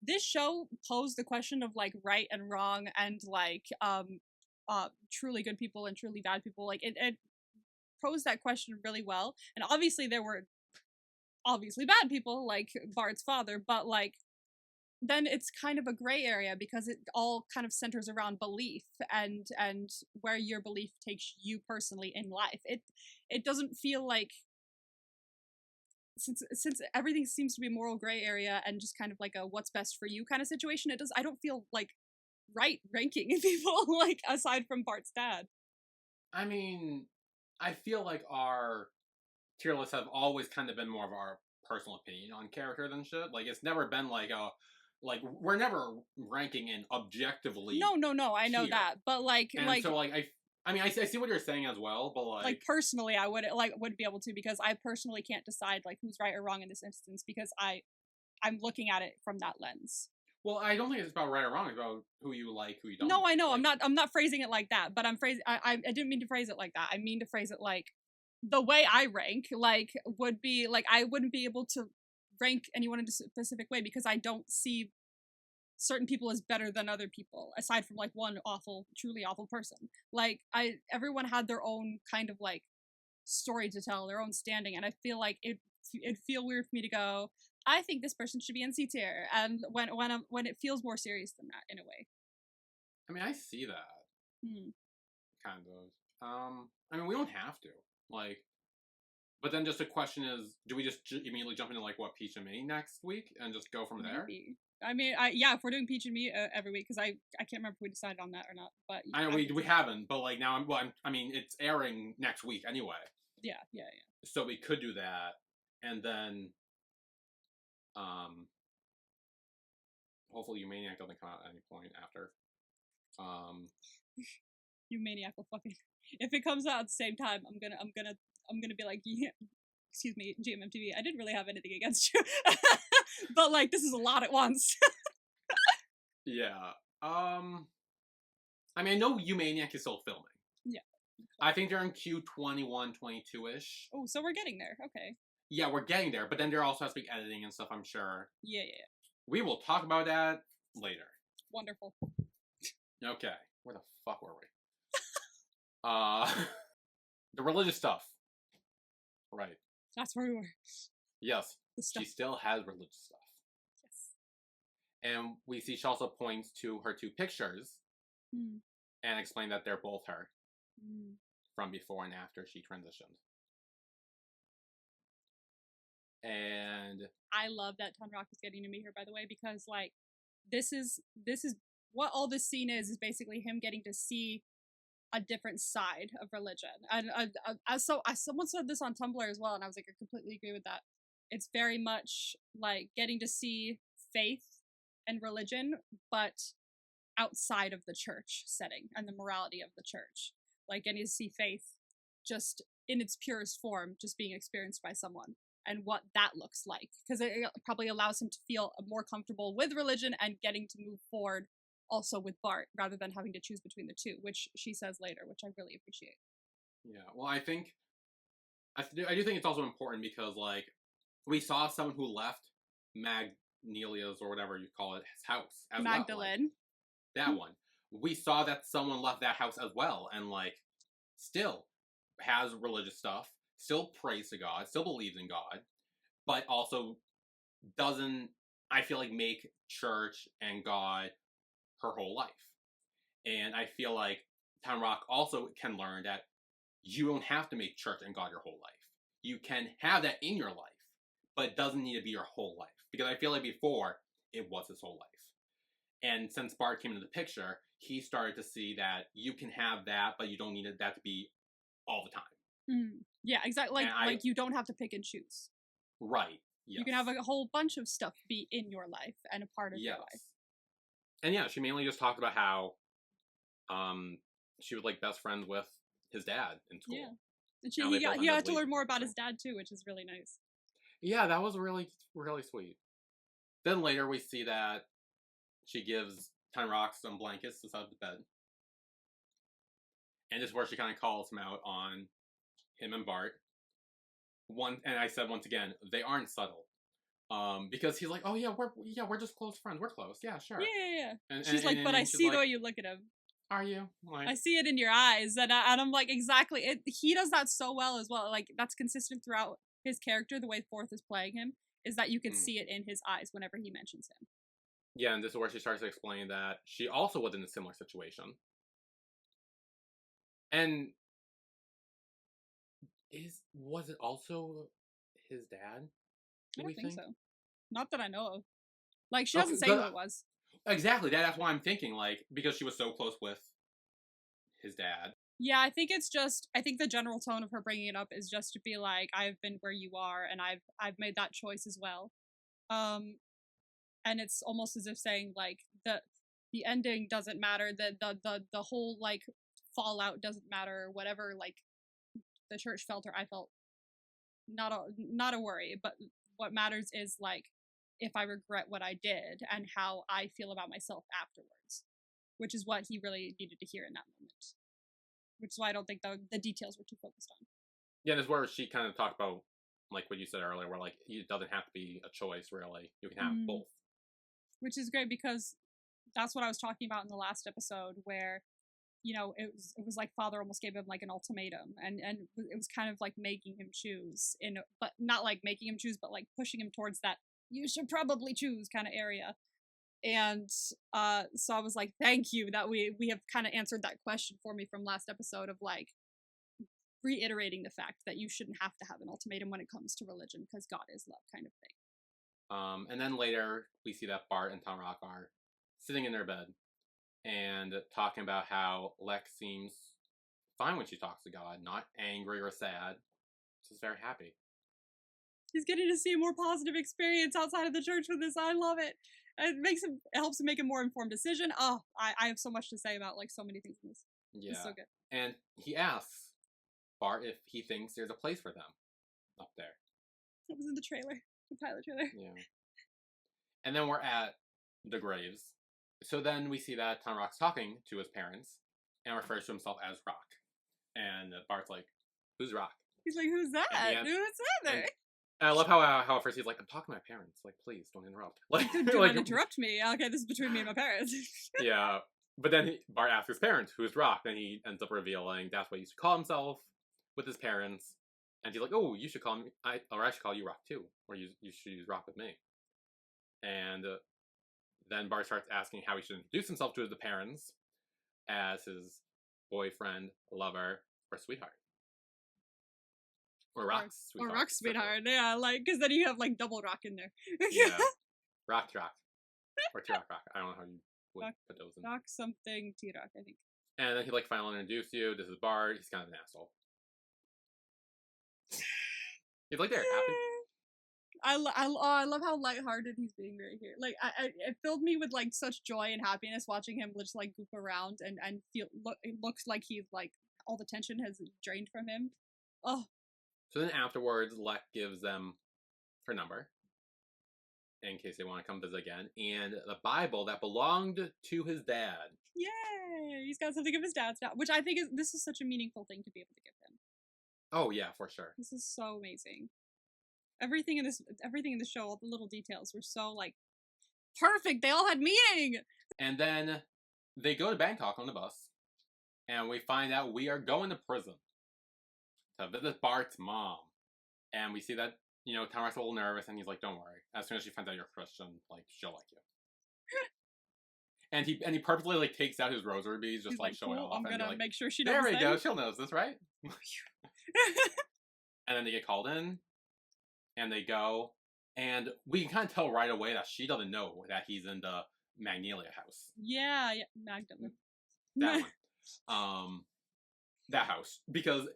This show posed the question of like right and wrong and like truly good people and truly bad people. Like it posed that question really well. And obviously there were obviously bad people like Bart's father, but like then it's kind of a gray area because it all kind of centers around belief and where your belief takes you personally in life. It doesn't feel like since everything seems to be a moral gray area and just kind of like a what's best for you kind of situation, I don't feel like right ranking people like aside from Bart's dad. I mean, I feel like our tier lists have always kind of been more of our personal opinion on character than shit. Like it's never been like we're never ranking in objectively. No, I know that, but I see what you're saying as well, but like personally, I wouldn't be able to because I personally can't decide like who's right or wrong in this instance because I I'm looking at it from that lens. Well, I don't think it's about right or wrong. It's about who you like, who you don't. No, like. I know. Like, I'm not phrasing it like that, but I didn't mean to phrase it like that. I mean to phrase it like the way I rank, like, would be like I wouldn't be able to rank anyone in a specific way because I don't see certain people as better than other people, aside from like one awful, truly awful person. Like everyone had their own kind of like story to tell, their own standing, and I feel like it'd feel weird for me to go, I think this person should be in C tier, and when it feels more serious than that in a way. I mean, I see that Hmm. kind of. I mean, we don't have to like, but then just the question is, do we just immediately jump into like what Peach and May next week and just go from there? Maybe. I mean, yeah, if we're doing Peach and Me every week, because I can't remember if we decided on that or not. But I know we haven't, but like now I mean, it's airing next week anyway. Yeah. So we could do that, and then, hopefully, Maniac doesn't come out at any point after. You maniac will fucking. If it comes out at the same time, I'm gonna be like, yeah, excuse me, GMMTV. I didn't really have anything against you, but like this is a lot at once. Yeah. I mean, I know You Maniac is still filming. Yeah. I think they're in Q21, 22-ish. Oh, so we're getting there. Okay. Yeah, we're getting there, but then there also has to be editing and stuff, I'm sure. Yeah. We will talk about that later. Wonderful. Okay. Where the fuck were we? The religious stuff. Right. That's where we were. Yes. She still has religious stuff. Yes. And we see she also points to her two pictures and explain that they're both her from before and after she transitioned. And I love that Tanrock is getting to meet her, by the way, because like this is what all this scene is basically him getting to see a different side of religion. And someone said this on Tumblr as well, and I was like, I completely agree with that. It's very much like getting to see faith and religion, but outside of the church setting and the morality of the church. Like getting to see faith just in its purest form, just being experienced by someone, and what that looks like. Because it probably allows him to feel more comfortable with religion and getting to move forward also with Bart, rather than having to choose between the two, which she says later, which I really appreciate. Yeah, well, I do think it's also important because, like, we saw someone who left Magnelia's, or whatever you call it, his house as Magdalene. well. Like, that one. We saw that someone left that house as well, and, like, still has religious stuff, still prays to God, still believes in God, but also doesn't, I feel like, make church and God her whole life. And I feel like Tanrock also can learn that you don't have to make church and God your whole life. You can have that in your life, but it doesn't need to be your whole life. Because I feel like before, it was his whole life. And since Bart came into the picture, he started to see that you can have that, but you don't need that to be all the time. Yeah, exactly. Like you don't have to pick and choose. Right. Yes. You can have a whole bunch of stuff be in your life and a part of your life. And yeah, she mainly just talked about how she was like best friends with his dad in school. Yeah. And he got to learn more about his dad too, which is really nice. Yeah, that was really, really sweet. Then later we see that she gives Tanrock some blankets to set up the bed. And this is where she kind of calls him out on him and Bart. And I said once again, they aren't subtle. Because he's like, oh yeah, we're just close friends. We're close. Yeah, sure. Yeah. And she's like, but I see the way you look at him. Are you? Like, I see it in your eyes, and I'm like, exactly. He does that so well as well. Like that's consistent throughout his character. The way Forth is playing him is that you can see it in his eyes whenever he mentions him. Yeah, and this is where she starts to explain that she also was in a similar situation. And was it also his dad? I don't think so. Not that I know of. Like, she doesn't say who it was. Exactly. That's why I'm thinking, like, because she was so close with his dad. Yeah, I think the general tone of her bringing it up is just to be like, I've been where you are, and I've made that choice as well. And it's almost as if saying, like, the ending doesn't matter, the whole, like, fallout doesn't matter, whatever, like, the church felt or I felt, not a worry, but what matters is, like, if I regret what I did and how I feel about myself afterwards, which is what he really needed to hear in that moment. Which is why I don't think the details were too focused on. Yeah, this is where she kind of talked about, like what you said earlier, where like it doesn't have to be a choice, really. You can have both. Which is great because that's what I was talking about in the last episode, where, you know, it was like father almost gave him like an ultimatum, and it was kind of like making him choose, but not like making him choose, but like pushing him towards that you should probably choose kind of area. And so I was like, thank you that we have kind of answered that question for me from last episode, of like reiterating the fact that you shouldn't have to have an ultimatum when it comes to religion, because God is love, kind of thing. And then later we see that Bart and Tom Rock are sitting in their bed and talking about how Lex seems fine when she talks to God, not angry or sad, just very happy. He's getting to see a more positive experience outside of the church with this. I love it. It helps him make a more informed decision. Oh, I have so much to say about like so many things in this. Yeah. It's so good. And he asks Bart if he thinks there's a place for them up there. That was in the trailer, the pilot trailer. Yeah. And then we're at the graves. So then we see that Tom Rock's talking to his parents and refers to himself as Rock. And Bart's like, "Who's Rock?" He's like, "Who's that? Who's that there?" And I love how at first he's like, "I'm talking to my parents. Like, please don't interrupt. Like, do not interrupt me. Okay, this is between me and my parents." Yeah, but then Bart asks his parents, "Who's Rock?" And he ends up revealing that's what he used to call himself with his parents. And he's like, "Oh, you should call me, I should call you Rock too, or you should use Rock with me." And then Bart starts asking how he should introduce himself to the parents as his boyfriend, lover, or sweetheart. Or Rock's sweetheart. Or Rock's sweetheart, yeah, like, because then you have, like, double Rock in there. Yeah. Rock. Or T-Rock. I don't know how you would put those in. Rock something, T-Rock, I think. And then he, like, finally introduced you. This is Bart. He's kind of an asshole. He's like, there, happy. I love how lighthearted he's being right here. Like, it filled me with like such joy and happiness watching him just like goof around and it looks like he's like all the tension has drained from him. Oh. So then afterwards, Leck gives them her number in case they want to come visit again, and the Bible that belonged to his dad. Yay! He's got something of his dad's now, which I think this is such a meaningful thing to be able to give him. Oh yeah, for sure. This is so amazing. Everything in the show, all the little details were so like perfect. They all had meaning. And then they go to Bangkok on the bus, and we find out we are going to prison to visit Bart's mom. And we see that, you know, Tom Rock's a little nervous, and he's like, "Don't worry. As soon as she finds out you're Christian, like, she'll like you." and he purposely like takes out his rosary beads, just like showing off. I'm gonna make sure she knows. There we go. She'll know this, right? And then they get called in. And they go, and we can kind of tell right away that she doesn't know that he's in the Magnolia house. Yeah, Magdalene. That one. That house. Because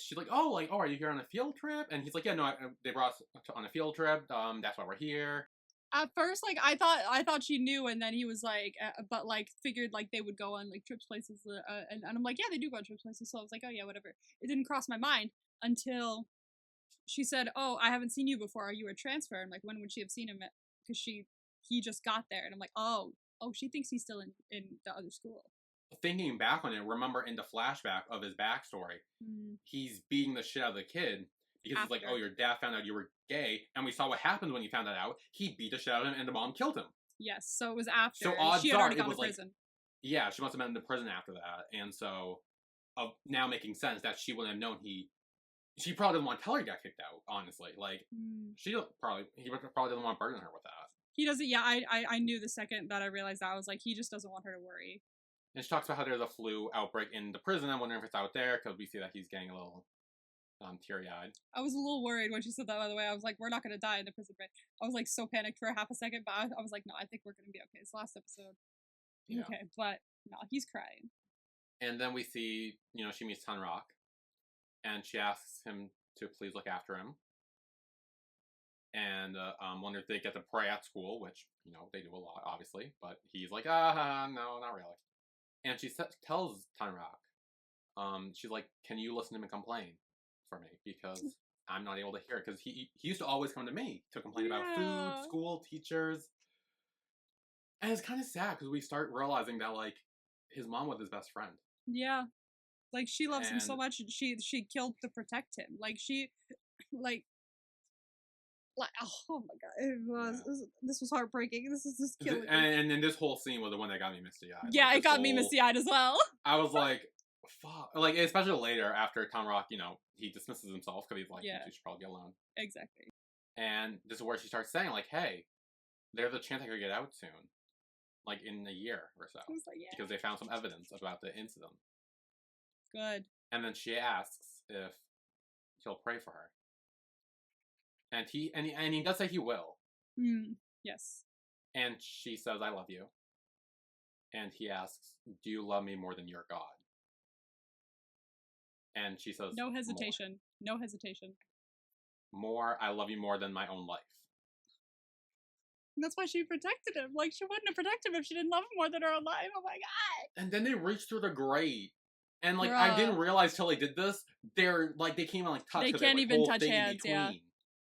she's like, oh, are you here on a field trip? And he's like, yeah, no, they brought us on a field trip. That's why we're here. At first, like, I thought she knew, and then he was like, but like, figured like they would go on like trips places, and I'm like, yeah, they do go on trips places. So I was like, oh yeah, whatever. It didn't cross my mind until she said, "Oh, I haven't seen you before. Are you a transfer?" And like, when would she have seen him? Because he just got there, and I'm like, oh, she thinks he's still in the other school. Thinking back on it, remember in the flashback of his backstory, he's beating the shit out of the kid because he's like, "Oh, your dad found out you were gay," and we saw what happened when he found that out. He beat the shit out of him, and the mom killed him. Yes, so it was after. So odds she had already gone to Like, prison. yeah, she must have been in the prison after that, and so now making sense that she wouldn't have known She probably didn't want to tell her he got kicked out, honestly. Like, he probably didn't want to burden her with that. He doesn't, yeah, I knew the second that I realized that. I was like, he just doesn't want her to worry. And she talks about how there's a flu outbreak in the prison. I'm wondering if it's out there, because we see that he's getting a little teary-eyed. I was a little worried when she said that, by the way. I was like, we're not going to die in the prison, right? I was like so panicked for a half a second, but I was like, no, I think we're going to be okay. It's last episode. Yeah. Okay, but no, he's crying. And then we see, you know, she meets Ton Rock. And she asks him to please look after him. And wonder if they get to pray at school, which, you know, they do a lot, obviously. But he's like, no, not really. And she tells Ton Rock, she's like, can you listen to him and complain for me? Because I'm not able to hear it because he used to always come to me to complain about Yeah. food, school, teachers. And it's kind of sad because we start realizing that, like, his mom was his best friend. Yeah. Like, she loves him so And much, and she killed to protect him. Like, she, like, oh my god, it was, yeah. this was heartbreaking. This is just killing me. And then this whole scene was the one that got me misty-eyed. Yeah, Like, it this got me whole, misty-eyed as well. I was like, fuck. Like, especially later after Tom Rock, he dismisses himself because he's like, Yeah. you should probably get alone. Exactly. And this is where she starts saying, like, hey, there's a chance I could get out soon. Like, in a year or so. I was like, yeah. Because they found some evidence about the incident. Good. And then she asks if he'll pray for her. And he does say he will. Yes. And she says, I love you. And he asks, do you love me more than your God? And she says, No hesitation. No hesitation. More, I love you more than my own life. And that's why she protected him. Like, she wouldn't have protected him if she didn't love him more than her own life. Oh my god. And then they reach through the grate. And, like, Bruh. I didn't realize till they did this, they can't even, like, touch. They 'cause can't like, even whole touch thing in hands, yeah. between.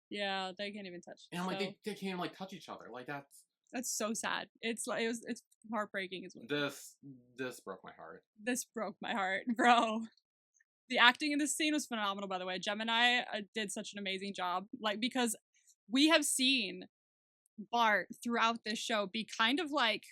Yeah, they can't even touch. And I'm like, so, they can't even, like, touch each other. Like, that's so sad. It's like, it's heartbreaking as well. This broke my heart. This broke my heart, bro. The acting in this scene was phenomenal, by the way. Gemini did such an amazing job. Like, because we have seen Bart throughout this show be kind of like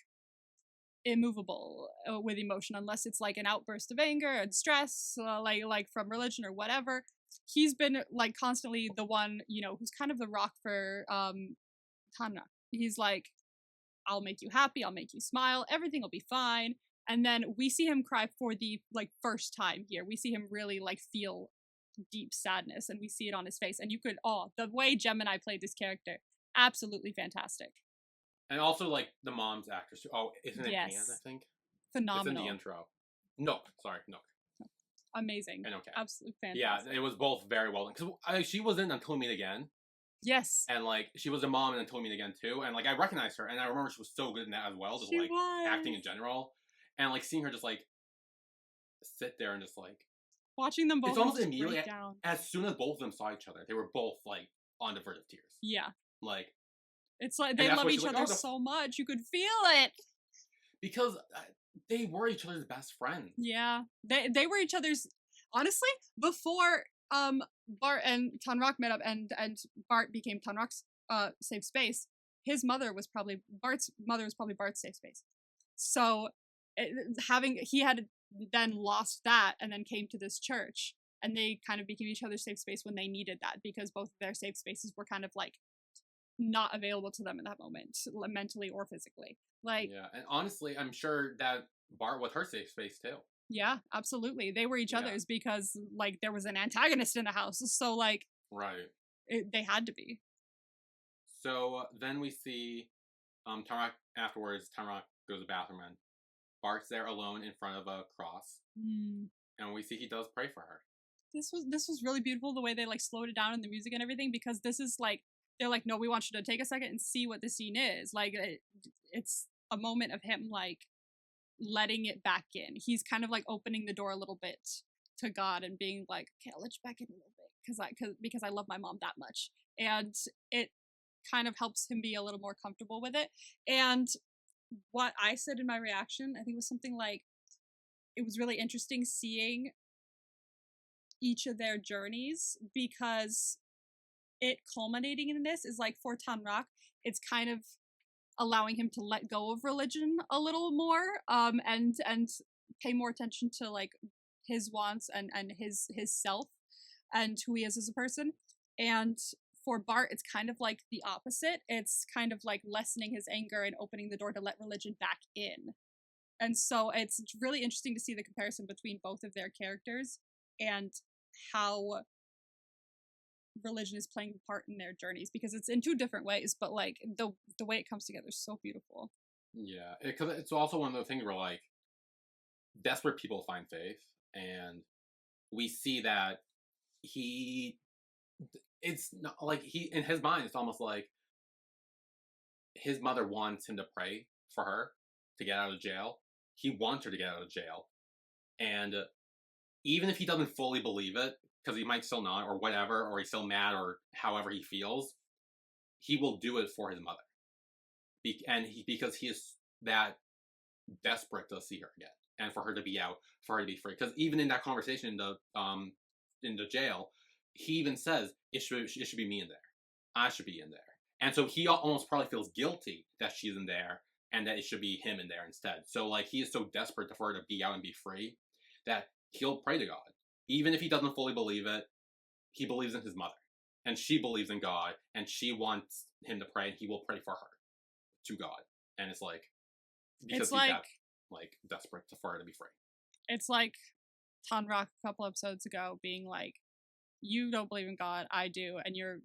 immovable with emotion, unless it's like an outburst of anger and stress, like from religion or whatever. He's been like constantly the one, who's kind of the rock for Tana. He's like, I'll make you happy, I'll make you smile, everything will be fine. And then we see him cry for the like first time here. We see him really like feel deep sadness, and we see it on his face. And you could, the way Gemini played this character, absolutely fantastic. And also, like, the mom's actress. Oh, isn't it Anne, I think? Phenomenal. It's in the intro. Nook. Amazing. And okay. Absolutely fantastic. Yeah, it was both very well done. Because she was in Until We Meet Again. Yes. And, like, she was a mom in Until We Meet Again, too. And, like, I recognized her. And I remember she was so good in that as well. Just, like, acting in general. And, like, seeing her just, like, sit there and just, like... Watching them both, it's almost immediately, break down. As soon as both of them saw each other, they were both, like, on the verge of tears. Yeah. Like... It's like they love each other so much. You could feel it. Because they were each other's best friends. Yeah. They were each other's... Honestly, before Bart and Tanrock met up and Bart became Tanrock's safe space, Bart's mother was probably Bart's safe space. So he had then lost that and then came to this church, and they kind of became each other's safe space when they needed that, because both of their safe spaces were kind of like not available to them in that moment, mentally or physically. Like, yeah, and honestly, I'm sure that Bart was her safe space too. Yeah, absolutely. They were each other's because, like, there was an antagonist in the house, so, like... Right. They had to be. So, then we see, Tamrock, afterwards, Tamrock goes to the bathroom, and Bart's there alone in front of a cross. And we see he does pray for her. This was really beautiful, the way they, like, slowed it down in the music and everything, because this is, like... They're like, no, we want you to take a second and see what the scene is. Like, it's a moment of him, like, letting it back in. He's kind of like opening the door a little bit to God and being like, okay, I'll let you back in a little bit because I love my mom that much. And it kind of helps him be a little more comfortable with it. And what I said in my reaction, I think, was something like, it was really interesting seeing each of their journeys, because it culminating in this is like, for Tanrock, it's kind of allowing him to let go of religion a little more, and pay more attention to like his wants and his self and who he is as a person. And for Bart, it's kind of like the opposite. It's kind of like lessening his anger and opening the door to let religion back in. And so it's really interesting to see the comparison between both of their characters and how religion is playing a part in their journeys, because it's in two different ways, but like the way it comes together is so beautiful. Yeah, because it's also one of those things where, like, desperate people find faith, and we see that it's not like in his mind, it's almost like his mother wants him to pray for her to get out of jail. He wants her to get out of jail, and even if he doesn't fully believe it, because he might still not, or whatever, or he's still mad, or however he feels, he will do it for his mother. Because he is that desperate to see her again, and for her to be out, for her to be free. Because even in that conversation in the jail, he even says it should be me in there. I should be in there. And so he almost probably feels guilty that she's in there and that it should be him in there instead. So like he is so desperate for her to be out and be free that he'll pray to God. Even if he doesn't fully believe it, he believes in his mother. And she believes in God, and she wants him to pray, and he will pray for her to God. And it's like, because he's that like desperate for her to be free. It's like Tanrak a couple episodes ago being like, you don't believe in God, I do, and you're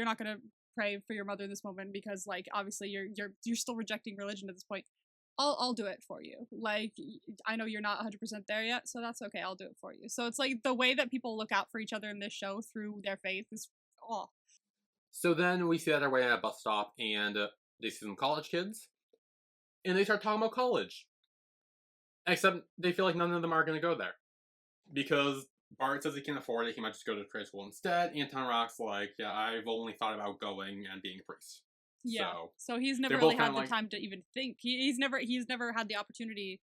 not gonna pray for your mother in this moment because like obviously you're still rejecting religion at this point. I'll do it for you. Like I know you're not 100% there yet, so that's okay. I'll do it for you. So it's like the way that people look out for each other in this show through their faith is So then we see that they're waiting at a bus stop, and they see some college kids, and they start talking about college. Except they feel like none of them are going to go there because Bart says he can't afford it. He might just go to trade school instead. And Rock's like, yeah, I've only thought about going and being a priest. Yeah. So he's never really had the time to even think. He's never had the opportunity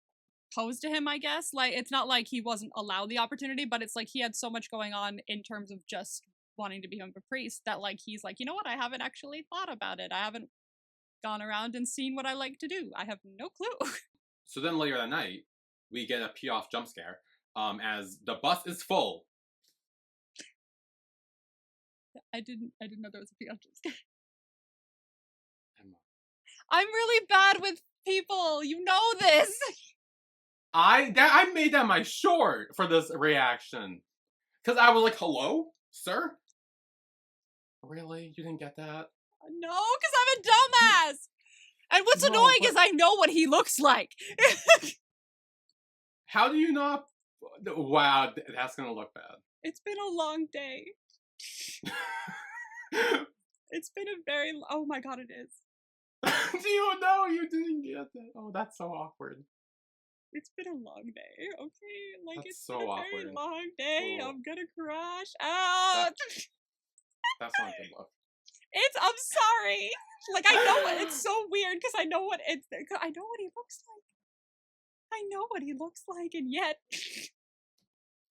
posed to him, I guess. Like, it's not like he wasn't allowed the opportunity, but it's like he had so much going on in terms of just wanting to become a priest that, like, he's like, you know what? I haven't actually thought about it. I haven't gone around and seen what I like to do. I have no clue. So then later that night, we get a pee-off jump scare as the bus is full. I didn't know there was a pee-off jump scare. I'm really bad with people. You know this. I made that my short for this reaction. Because I was like, hello, sir? Really? You didn't get that? No, because I'm a dumbass. And what's annoying is I know what he looks like. How do you not? Wow, that's going to look bad. It's been a long day. It's been a very... Oh my god, it is. Do you know you didn't get that? Oh, that's so awkward. It's been a long day, okay? Like, that's it's so been a awkward. very long day. Oh. I'm gonna crash out. That's not a good look. I'm sorry. Like, I know it's so weird because I know what he looks like. I know what he looks like, and yet.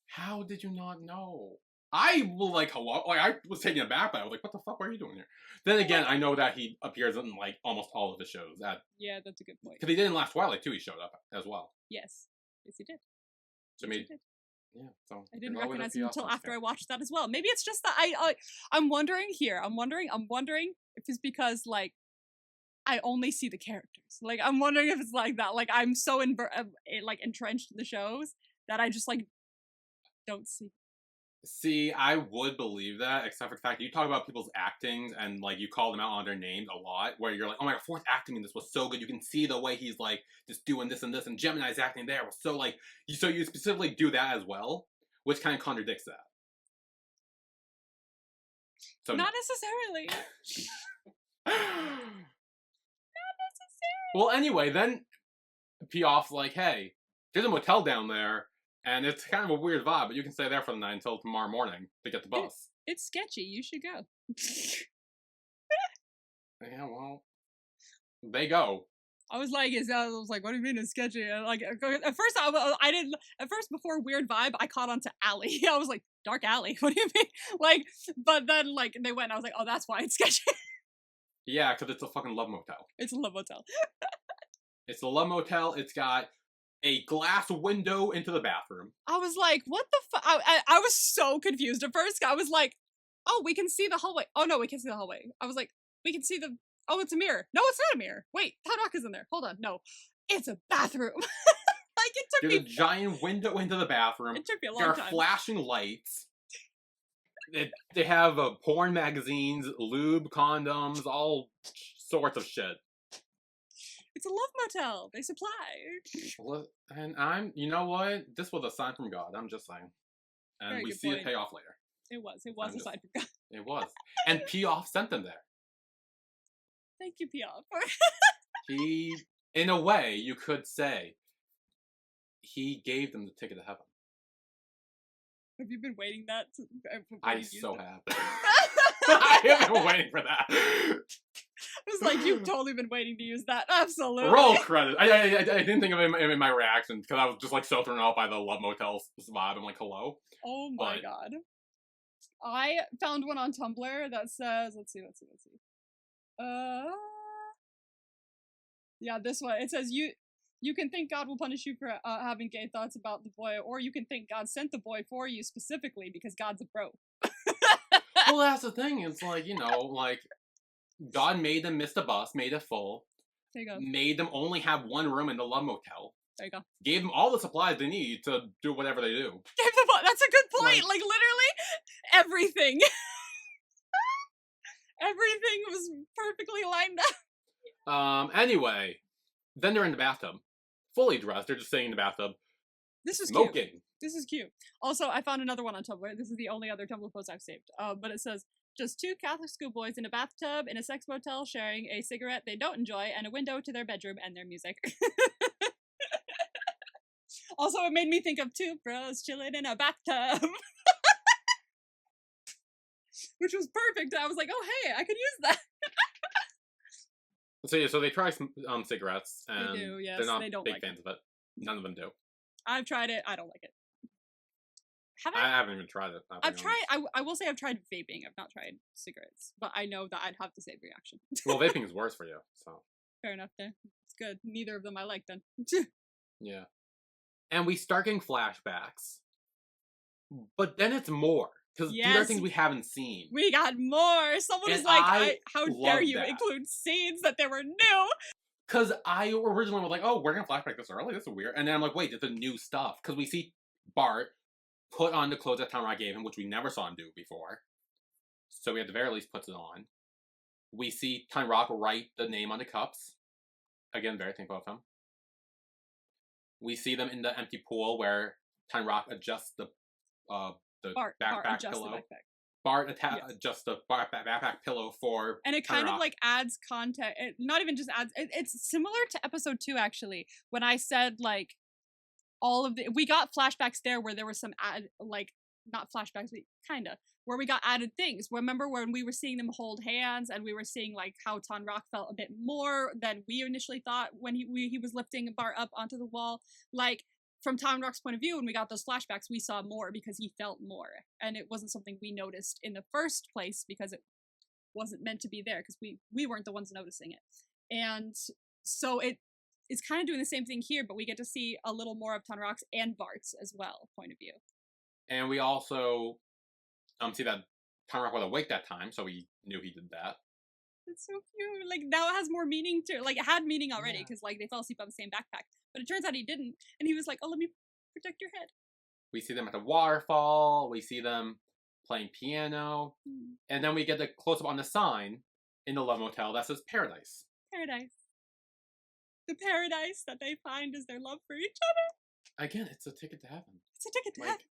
How did you not know? I will like hello. Like I was taken aback by it. I was like, "What the fuck are you doing here?" Then again, I know that he appears in like almost all of the shows. Yeah, that's a good point. Because he did in Last Twilight too. He showed up as well. Yes, he did. So he did. Yeah. So I didn't recognize him until after I watched that as well. Maybe it's just that I'm wondering here. I'm wondering if it's because like I only see the characters. Like I'm wondering if it's like that. Like I'm so entrenched in the shows that I just like don't see. See, I would believe that, except for the fact that you talk about people's actings and like you call them out on their names a lot, where you're like, oh my god, Fourth acting in this was so good. You can see the way he's like just doing this, and Gemini's acting there was so like you specifically do that as well, which kind of contradicts that. So not necessarily. Not necessarily. Well, anyway, then Piaf's like, hey, there's a motel down there. And it's kind of a weird vibe, but you can stay there for the night until tomorrow morning to get the bus. It's sketchy. You should go. Yeah, well, they go. I was like, what do you mean it's sketchy? And like, at first, I didn't. At first, before weird vibe, I caught on to alley. I was like, dark alley. What do you mean? Like, but then like they went, and I was like, oh, that's why it's sketchy. Yeah, because it's a fucking love motel. It's a love motel. It's a love motel. It's got a glass window into the bathroom. I was like, what the fuck? I was so confused at first. I was like, oh, we can see the hallway. Oh, no, we can see the hallway. I was like, we can see the... Oh, it's a mirror. No, it's not a mirror. Wait, Tanrak is in there. Hold on. No, it's a bathroom. Like, it took There's a giant window into the bathroom. It took me a long time. There are flashing lights. They have porn magazines, lube, condoms, all sorts of shit. It's a love motel. They supply. And you know what? This was a sign from God. I'm just saying. And Very we see point. It pay off later. It was a sign from God. It was. And Piaf sent them there. Thank you, Piaf. He, in a way, you could say, he gave them the ticket to heaven. Have you been waiting that? I so have. I have been waiting for that. I was like, you've totally been waiting to use that. Absolutely. Roll credit. I didn't think of it in my reaction because I was just like so thrown out by the Love Motel vibe. I'm like, hello. Oh my god. I found one on Tumblr that says, let's see. Yeah, this one. It says you can think God will punish you for having gay thoughts about the boy, or you can think God sent the boy for you specifically because God's a bro. Well, that's the thing. It's like, like God made them miss the bus, made it full. There you go. Made them only have one room in the Love Motel. There you go. Gave them all the supplies they need to do whatever they do. That's a good point. Like literally everything. Everything was perfectly lined up. Anyway, then they're in the bathtub. Fully dressed. They're just sitting in the bathtub. This is smoking. Cute. This is cute. Also, I found another one on Tumblr. This is the only other Tumblr post I've saved. But it says, just two Catholic schoolboys in a bathtub in a sex motel sharing a cigarette they don't enjoy and a window to their bedroom and their music. Also, it made me think of two bros chilling in a bathtub. Which was perfect. I was like, oh, hey, I could use that. So they try some cigarettes, and they do, yes. They're not they don't big like fans of it. None of them do. I've tried it. I don't like it. I haven't even tried it. I've tried. I will say I've tried vaping. I've not tried cigarettes, but I know that I'd have the same reaction. Well, vaping is worse for you, so. Fair enough. There, it's good. Neither of them I like then. Yeah, and we start getting flashbacks, but then it's more because these are things we haven't seen. We got more. Someone was like, "How dare you include scenes that they were new?" Because I originally was like, "Oh, we're gonna flashback this early. This is weird," and then I'm like, "Wait, it's the new stuff." Because we see Bart put on the clothes that Tom Rock gave him, which we never saw him do before. So we at the very least puts it on. We see Tom Rock write the name on the cups. Again, very thankful of him. We see them in the empty pool where Tom Rock adjusts the backpack pillow. Bart adjusts the backpack pillow for and it kind of like adds context. Not even just adds. It's similar to episode 2 actually, when I said like all of we got flashbacks there where there was some not flashbacks, but kinda where we got added things. Remember when we were seeing them hold hands and we were seeing like how Tom Rock felt a bit more than we initially thought when he was lifting Bart up onto the wall. Like from Tom Rock's point of view, when we got those flashbacks, we saw more because he felt more, and it wasn't something we noticed in the first place because it wasn't meant to be there because we weren't the ones noticing it. And so it's kind of doing the same thing here, but we get to see a little more of Tom Rock's and Bart's as well point of view. And we also see that Tom Rock was awake that time, so we knew he did that. It's so cute. Like now it has more meaning to it. Like it had meaning already because like they fell asleep on the same backpack, but it turns out he didn't, and he was like, "Oh, let me protect your head." We see them at the waterfall. We see them playing piano, and then we get the close up on the sign in the Love Motel that says "Paradise." Paradise. The paradise that they find is their love for each other. Again, it's a ticket to heaven. It's a ticket to heaven.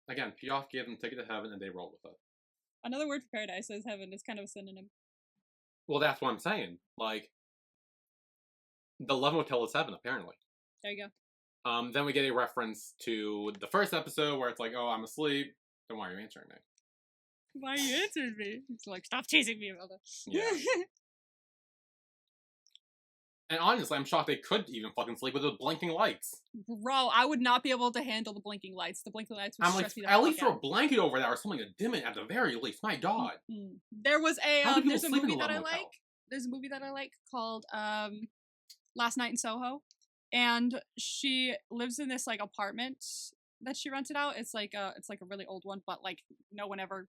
Again, Piaf gave them ticket to heaven, and they rolled with it. Another word for paradise is heaven. Is kind of a synonym. Well, that's what I'm saying. Like, the Love Motel is heaven, apparently. There you go. Then we get a reference to the first episode where it's like, "Oh, I'm asleep. Then why are you answering me? Why are you answering me?" It's like, stop teasing me about this. Yeah. And honestly, I'm shocked they could even fucking sleep with the blinking lights. Bro, I would not be able to handle the blinking lights. The blinking lights would stress me the fuck out. At least throw a blanket over that or something to dim it at the very least. My God. Mm-hmm. There was there's a movie that I like. There's a movie that I like called Last Night in Soho. And she lives in this like apartment that she rented out. It's like a really old one, but like no one ever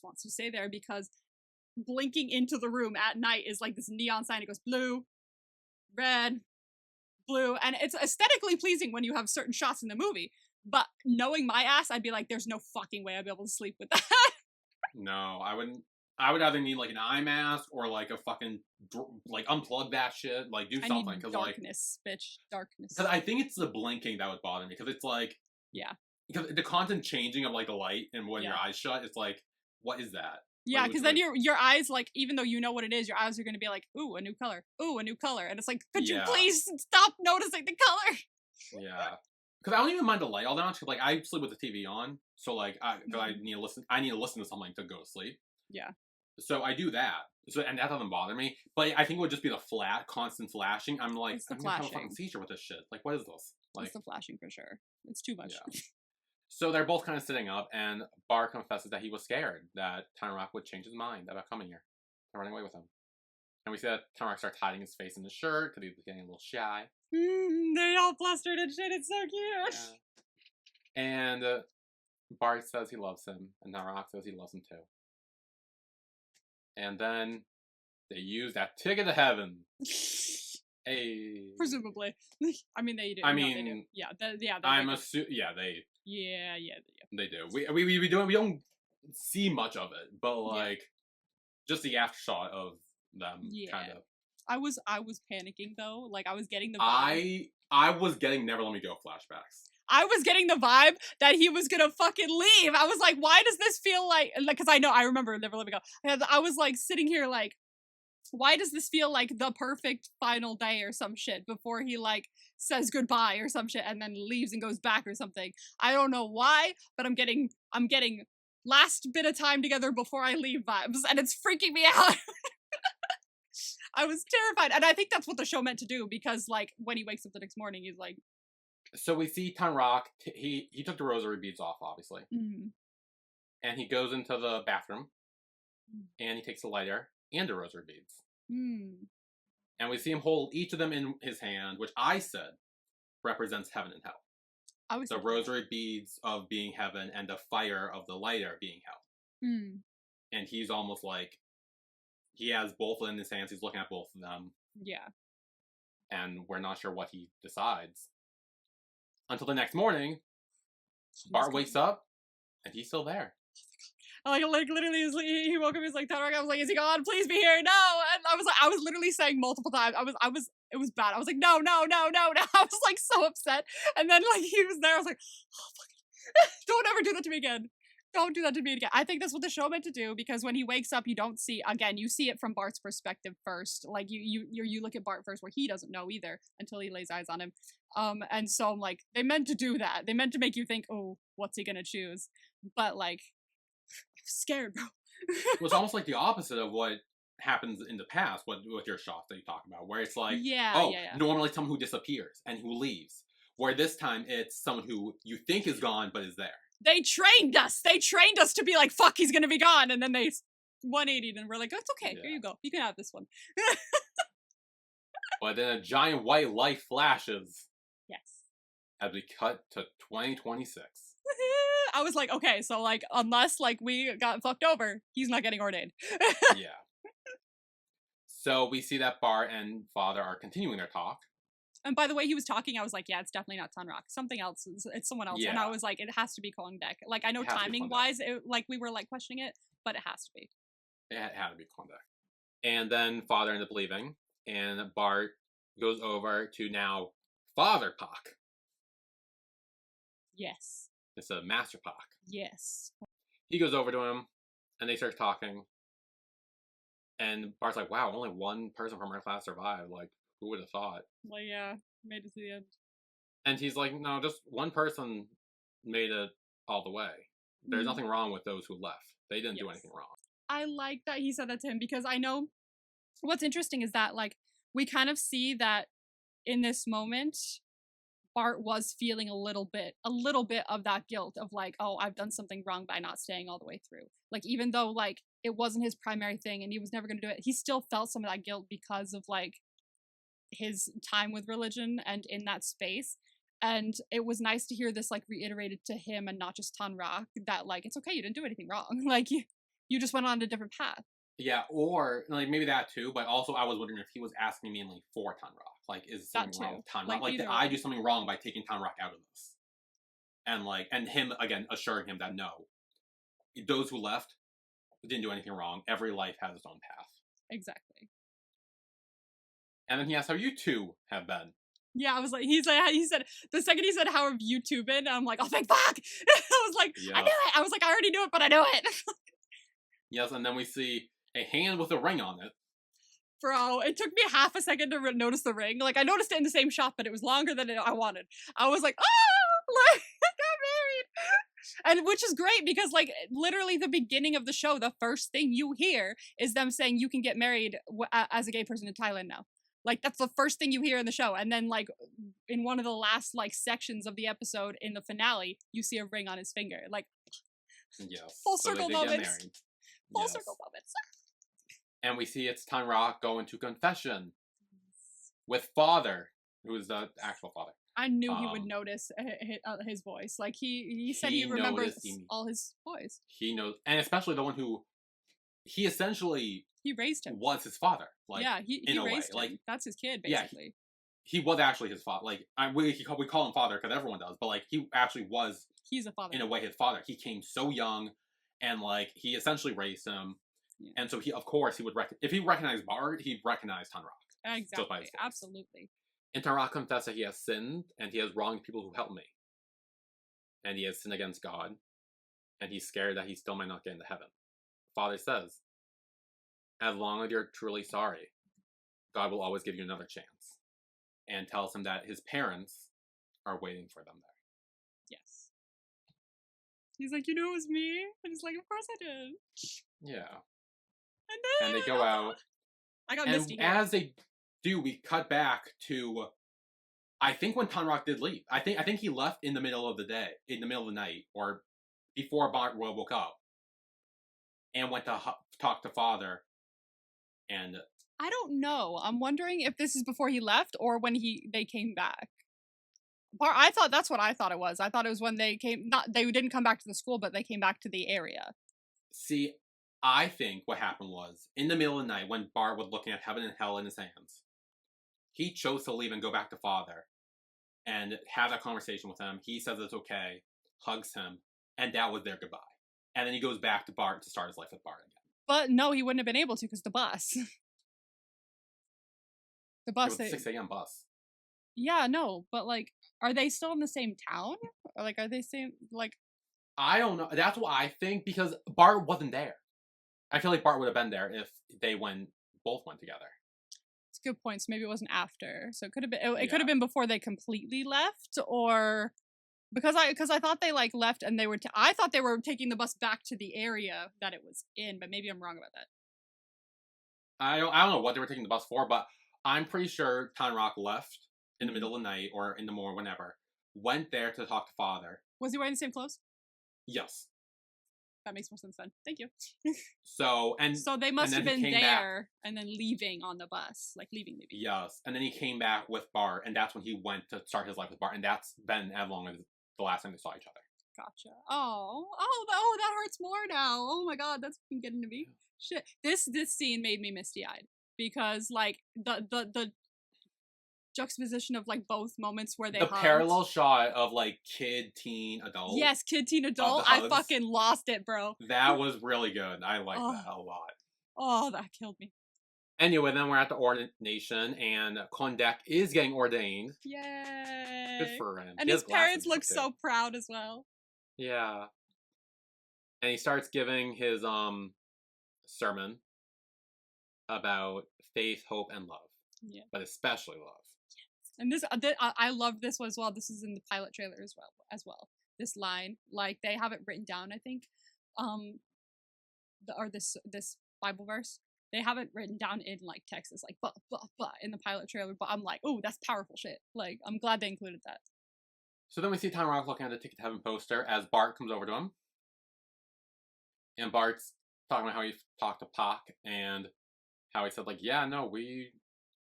wants to stay there because blinking into the room at night is like this neon sign. It goes blue, red, blue, and it's aesthetically pleasing when you have certain shots in the movie. But knowing my ass, I'd be like, there's no fucking way I'd be able to sleep with that. No, I wouldn't. I would either need like an eye mask or like a fucking like unplug that shit, like do something. Because darkness, bitch, darkness. Because I think it's the blinking that would bother me. Because it's like because the constant changing of like the light and when your eyes shut, it's like, what is that? Yeah, because then your eyes, like, even though you know what it is, your eyes are going to be like, ooh, a new color. Ooh, a new color. And it's like, could you please stop noticing the color? Yeah. because I don't even mind the light all that much. Like I sleep with the TV on, so like I need to listen. I need to listen to something to go to sleep. Yeah. So I do that. So and that doesn't bother me. But I think it would just be the constant flashing. I'm like, I'm gonna have a fucking seizure with this shit. Like, what is this? Like, it's the flashing for sure. It's too much. Yeah. So they're both kind of sitting up, and Bart confesses that he was scared that Tanrock would change his mind about coming here and running away with him. And we see that Tanrock starts hiding his face in the shirt because he's getting a little shy. They're all flustered and shit. It's so cute. Yeah. And Bart says he loves him, and Tanrock says he loves him too. And then they use that ticket to heaven. Hey. Presumably. I mean, they do. I No, mean, they do. Yeah, I'm assuming. Yeah, they. Yeah. They do. We don't see much of it, but like just the aftershot of them, kind of. I was panicking though. Like I was getting the vibe. I was getting Never Let Me Go flashbacks. I was getting the vibe that he was gonna fucking leave. I was like, why does this feel like? Because I remember Never Let Me Go. I was like sitting here like, why does this feel like the perfect final day or some shit before he like says goodbye or some shit and then leaves and goes back or something? I don't know why, but I'm getting last bit of time together before I leave vibes, and it's freaking me out. I was terrified, and I think that's what the show meant to do, because like when he wakes up the next morning, he's like. So we see Tanrock. He took the rosary beads off, obviously, and he goes into the bathroom, and he takes the lighter and the rosary beads, and we see him hold each of them in his hand, which I said represents heaven and hell. The rosary beads of being heaven, and the fire of the lighter being hell. And he's almost like he has both of them in his hands. He's looking at both of them. Yeah. And we're not sure what he decides. Until the next morning, Bart wakes up, and he's still there. Like literally, he woke up. He's like, "Tanrock." I was like, "Is he gone? Please be here!" No, and I was literally saying multiple times. It was bad. I was like, "No!" I was like so upset. And then like he was there. I was like, "Oh fuck! Don't ever do that to me again. Don't do that to me again." I think that's what the show meant to do, because when he wakes up, you don't see again. You see it from Bart's perspective first. Like you look at Bart first, where he doesn't know either until he lays eyes on him. And so I'm like, they meant to do that. They meant to make you think, oh, what's he gonna choose? But like, I'm scared, bro. Well, it's almost like the opposite of what happens in the past, with your shots that you talk about, where it's like, normally someone who disappears and who leaves. Where this time it's someone who you think is gone but is there. They trained us to be like, fuck, he's gonna be gone, and then they 180'd and we're like, it's okay, here you go, you can have this one. But then a giant white light flashes. Yes. As we cut to 2026. I was like, okay, so like, unless like we got fucked over, he's not getting ordained. Yeah. So we see that Bart and Father are continuing their talk. And by the way he was talking, I was like, yeah, it's definitely not Tanrock. Something else. It's someone else. Yeah. And I was like, it has to be Klondek. Like, I know timing-wise, like, we were, like, questioning it, but it has to be. It had to be Klondek. And then Father ended up leaving, and Bart goes over to now Father Pock. Yes. It's a Master Pock. Yes. He goes over to him, and they start talking. And Bart's like, wow, only one person from our class survived. Like, who would have thought? Well, yeah, made it to the end. And he's like, no, just one person made it all the way. There's nothing wrong with those who left. They didn't do anything wrong. I like that he said that to him, because I know what's interesting is that, like, we kind of see that in this moment, Bart was feeling a little bit of that guilt of like, oh, I've done something wrong by not staying all the way through. Like, even though, like, it wasn't his primary thing and he was never going to do it, he still felt some of that guilt because of, like, his time with religion and in that space. And it was nice to hear this, like, reiterated to him and not just Tanrock, that, like, it's okay, you didn't do anything wrong. Like, you just went on a different path. Yeah, or, like, maybe that too, but also I was wondering if he was asking mainly for Tanrock. Like, is something wrong with Tanrock? Like, did I do something wrong by taking Tanrock out of this? And, like, and him, again, assuring him that no, those who left didn't do anything wrong. Every life has its own path. Exactly. And then he asked how you two have been. Yeah, I was like, he said, the second he said, how have you two been? I'm like, oh, thank fuck! I was like, I knew it! I was like, I already knew it, but I knew it! Yes, and then we see a hand with a ring on it. Bro, it took me half a second to notice the ring. Like, I noticed it in the same shot, but it was longer than I wanted. I was like, oh! And which is great because, like, literally the beginning of the show, the first thing you hear is them saying you can get married as a gay person in Thailand now. Like, that's the first thing you hear in the show. And then, like, in one of the last, like, sections of the episode in the finale, you see a ring on his finger. Like, Yes. full So they circle did get moments. married. Full Yes. circle moments. And we see it's Tanrock going to confession with Father, who is the actual father. I knew he would notice his voice. Like, he said he remembers all his boys. He knows, and especially the one who he essentially he raised him. Was his father. Like, yeah, he raised him. Like, that's his kid, basically. Yeah, he was actually his father. Like, we call him father because everyone does, but like he actually was. He's a father in a way. His father. He came so young, and like he essentially raised him. Yeah. And so he, of course, he would if he recognized Bard, he'd recognize Tanrock. Exactly, absolutely. And Tanrock confessed that he has sinned and he has wronged people who helped me, and he has sinned against God, and he's scared that he still might not get into heaven. Father says, as long as you're truly sorry, God will always give you another chance, and tells him that his parents are waiting for them there. Yes. He's like, you know it was me? And he's like, of course I did. Yeah. And they go out. I got and misty here. As they do, we cut back to, I think when Tanrock did leave. I think he left in the middle of the day, in the middle of the night, or before Bart woke up, and went to talk to Father. And I don't know. I'm wondering if this is before he left or when they came back. I thought that's what I thought it was. I thought it was when they came. They didn't come back to the school, but they came back to the area. See, I think what happened was, in the middle of the night, when Bart was looking at heaven and hell in his hands, he chose to leave and go back to Father and have that conversation with him. He says it's okay, hugs him, and that was their goodbye. And then he goes back to Bart to start his life with Bart again. But no, he wouldn't have been able to because the bus. The bus. It was a 6 a.m. bus. Yeah, no, but like, are they still in the same town? Or like, are they same, like... I don't know. That's what I think, because Bart wasn't there. I feel like Bart would have been there if they both went together. It's a good point. So maybe it wasn't after. So it could have been. It could have been before they completely left, or because I thought they like left and they were. I thought they were taking the bus back to the area that it was in, but maybe I'm wrong about that. I don't know what they were taking the bus for, but I'm pretty sure Tanrock left in the middle of the night or in the morning, whenever. Went there to talk to Father. Was he wearing the same clothes? Yes. That makes more sense then. Thank you. So they must have been there and then leaving on the bus, like leaving maybe. Yes, and then he came back with Bart, and that's when he went to start his life with Bart, and that's been as long as the last time they saw each other. Gotcha. Oh, that hurts more now. Oh my god, that's been getting to me. Shit, this scene made me misty-eyed because like the juxtaposition of like both moments where they the hugged. Parallel shot of like kid, teen, adult. Yes, kid, teen, adult. I fucking lost it, bro. That was really good. I like that a lot. Oh, that killed me. Anyway, then we're at the ordination, and Kondek is getting ordained. Yay! Good for him. And his parents look so proud as well. Yeah. And he starts giving his sermon about faith, hope, and love. Yeah. But especially love. And this, I love this one as well. This is in the pilot trailer as well. This line, like they have it written down, I think, this Bible verse. They have it written down in like text. It's like but in the pilot trailer. But I'm like, oh, that's powerful shit. Like I'm glad they included that. So then we see Tanrock looking at the Ticket to Heaven poster as Bart comes over to him, and Bart's talking about how he talked to Pac and how he said like, yeah, no, we.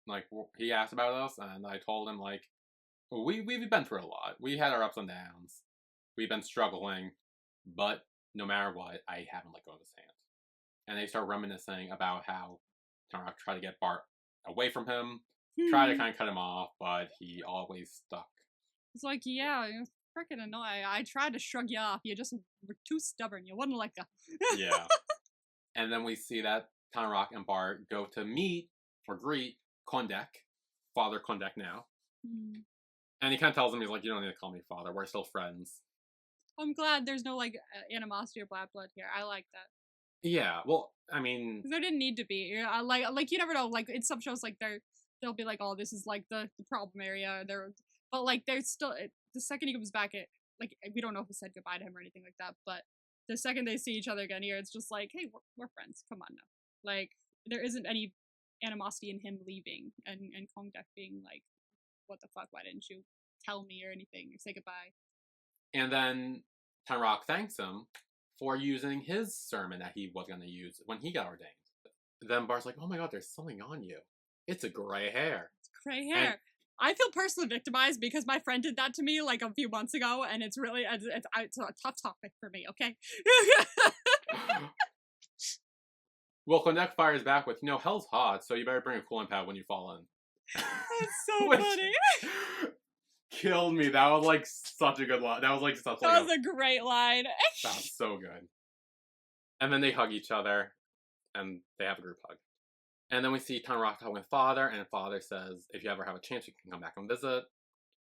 Like, he asked about us, and I told him, like, we've been through a lot. We had our ups and downs. We've been struggling, but no matter what, I haven't let go of his hand. And they start reminiscing about how Tanrock tried to get Bart away from him, tried to kind of cut him off, but he always stuck. It's like, yeah, you're freaking annoying. I tried to shrug you off. You just were too stubborn. You wouldn't let go. Yeah. And then we see that Tanrock and Bart go to meet or greet Kondek, Father Kondek now. And he kind of tells him, he's like, you don't need to call me Father, we're still friends. I'm glad there's no, like, animosity or bad blood here. I like that. Yeah, well, I mean... Because there didn't need to be. Like, you never know, like, in some shows, like, they'll be like, oh, this is, like, the problem area, but, like, there's still, the second he comes back, like, we don't know if he said goodbye to him or anything like that, but the second they see each other again here, it's just like, hey, we're friends. Come on now. Like, there isn't any animosity in him leaving and Kongdek being like, what the fuck, why didn't you tell me or anything or say goodbye? And then Tanrock thanks him for using his sermon that he was going to use when he got ordained. Then Bart's like, oh my god, there's something on you. It's a gray hair. It's gray hair. And I feel personally victimized because my friend did that to me like a few months ago, and it's really, it's a tough topic for me, okay? Well, Kondek fires back with, hell's hot, so you better bring a cooling pad when you fall in. That's so funny. Killed me. That was like such a good line. That was like such that was a great line. That was so good. And then they hug each other, and they have a group hug. And then we see Tanrock talking with Father, and Father says, if you ever have a chance, you can come back and visit.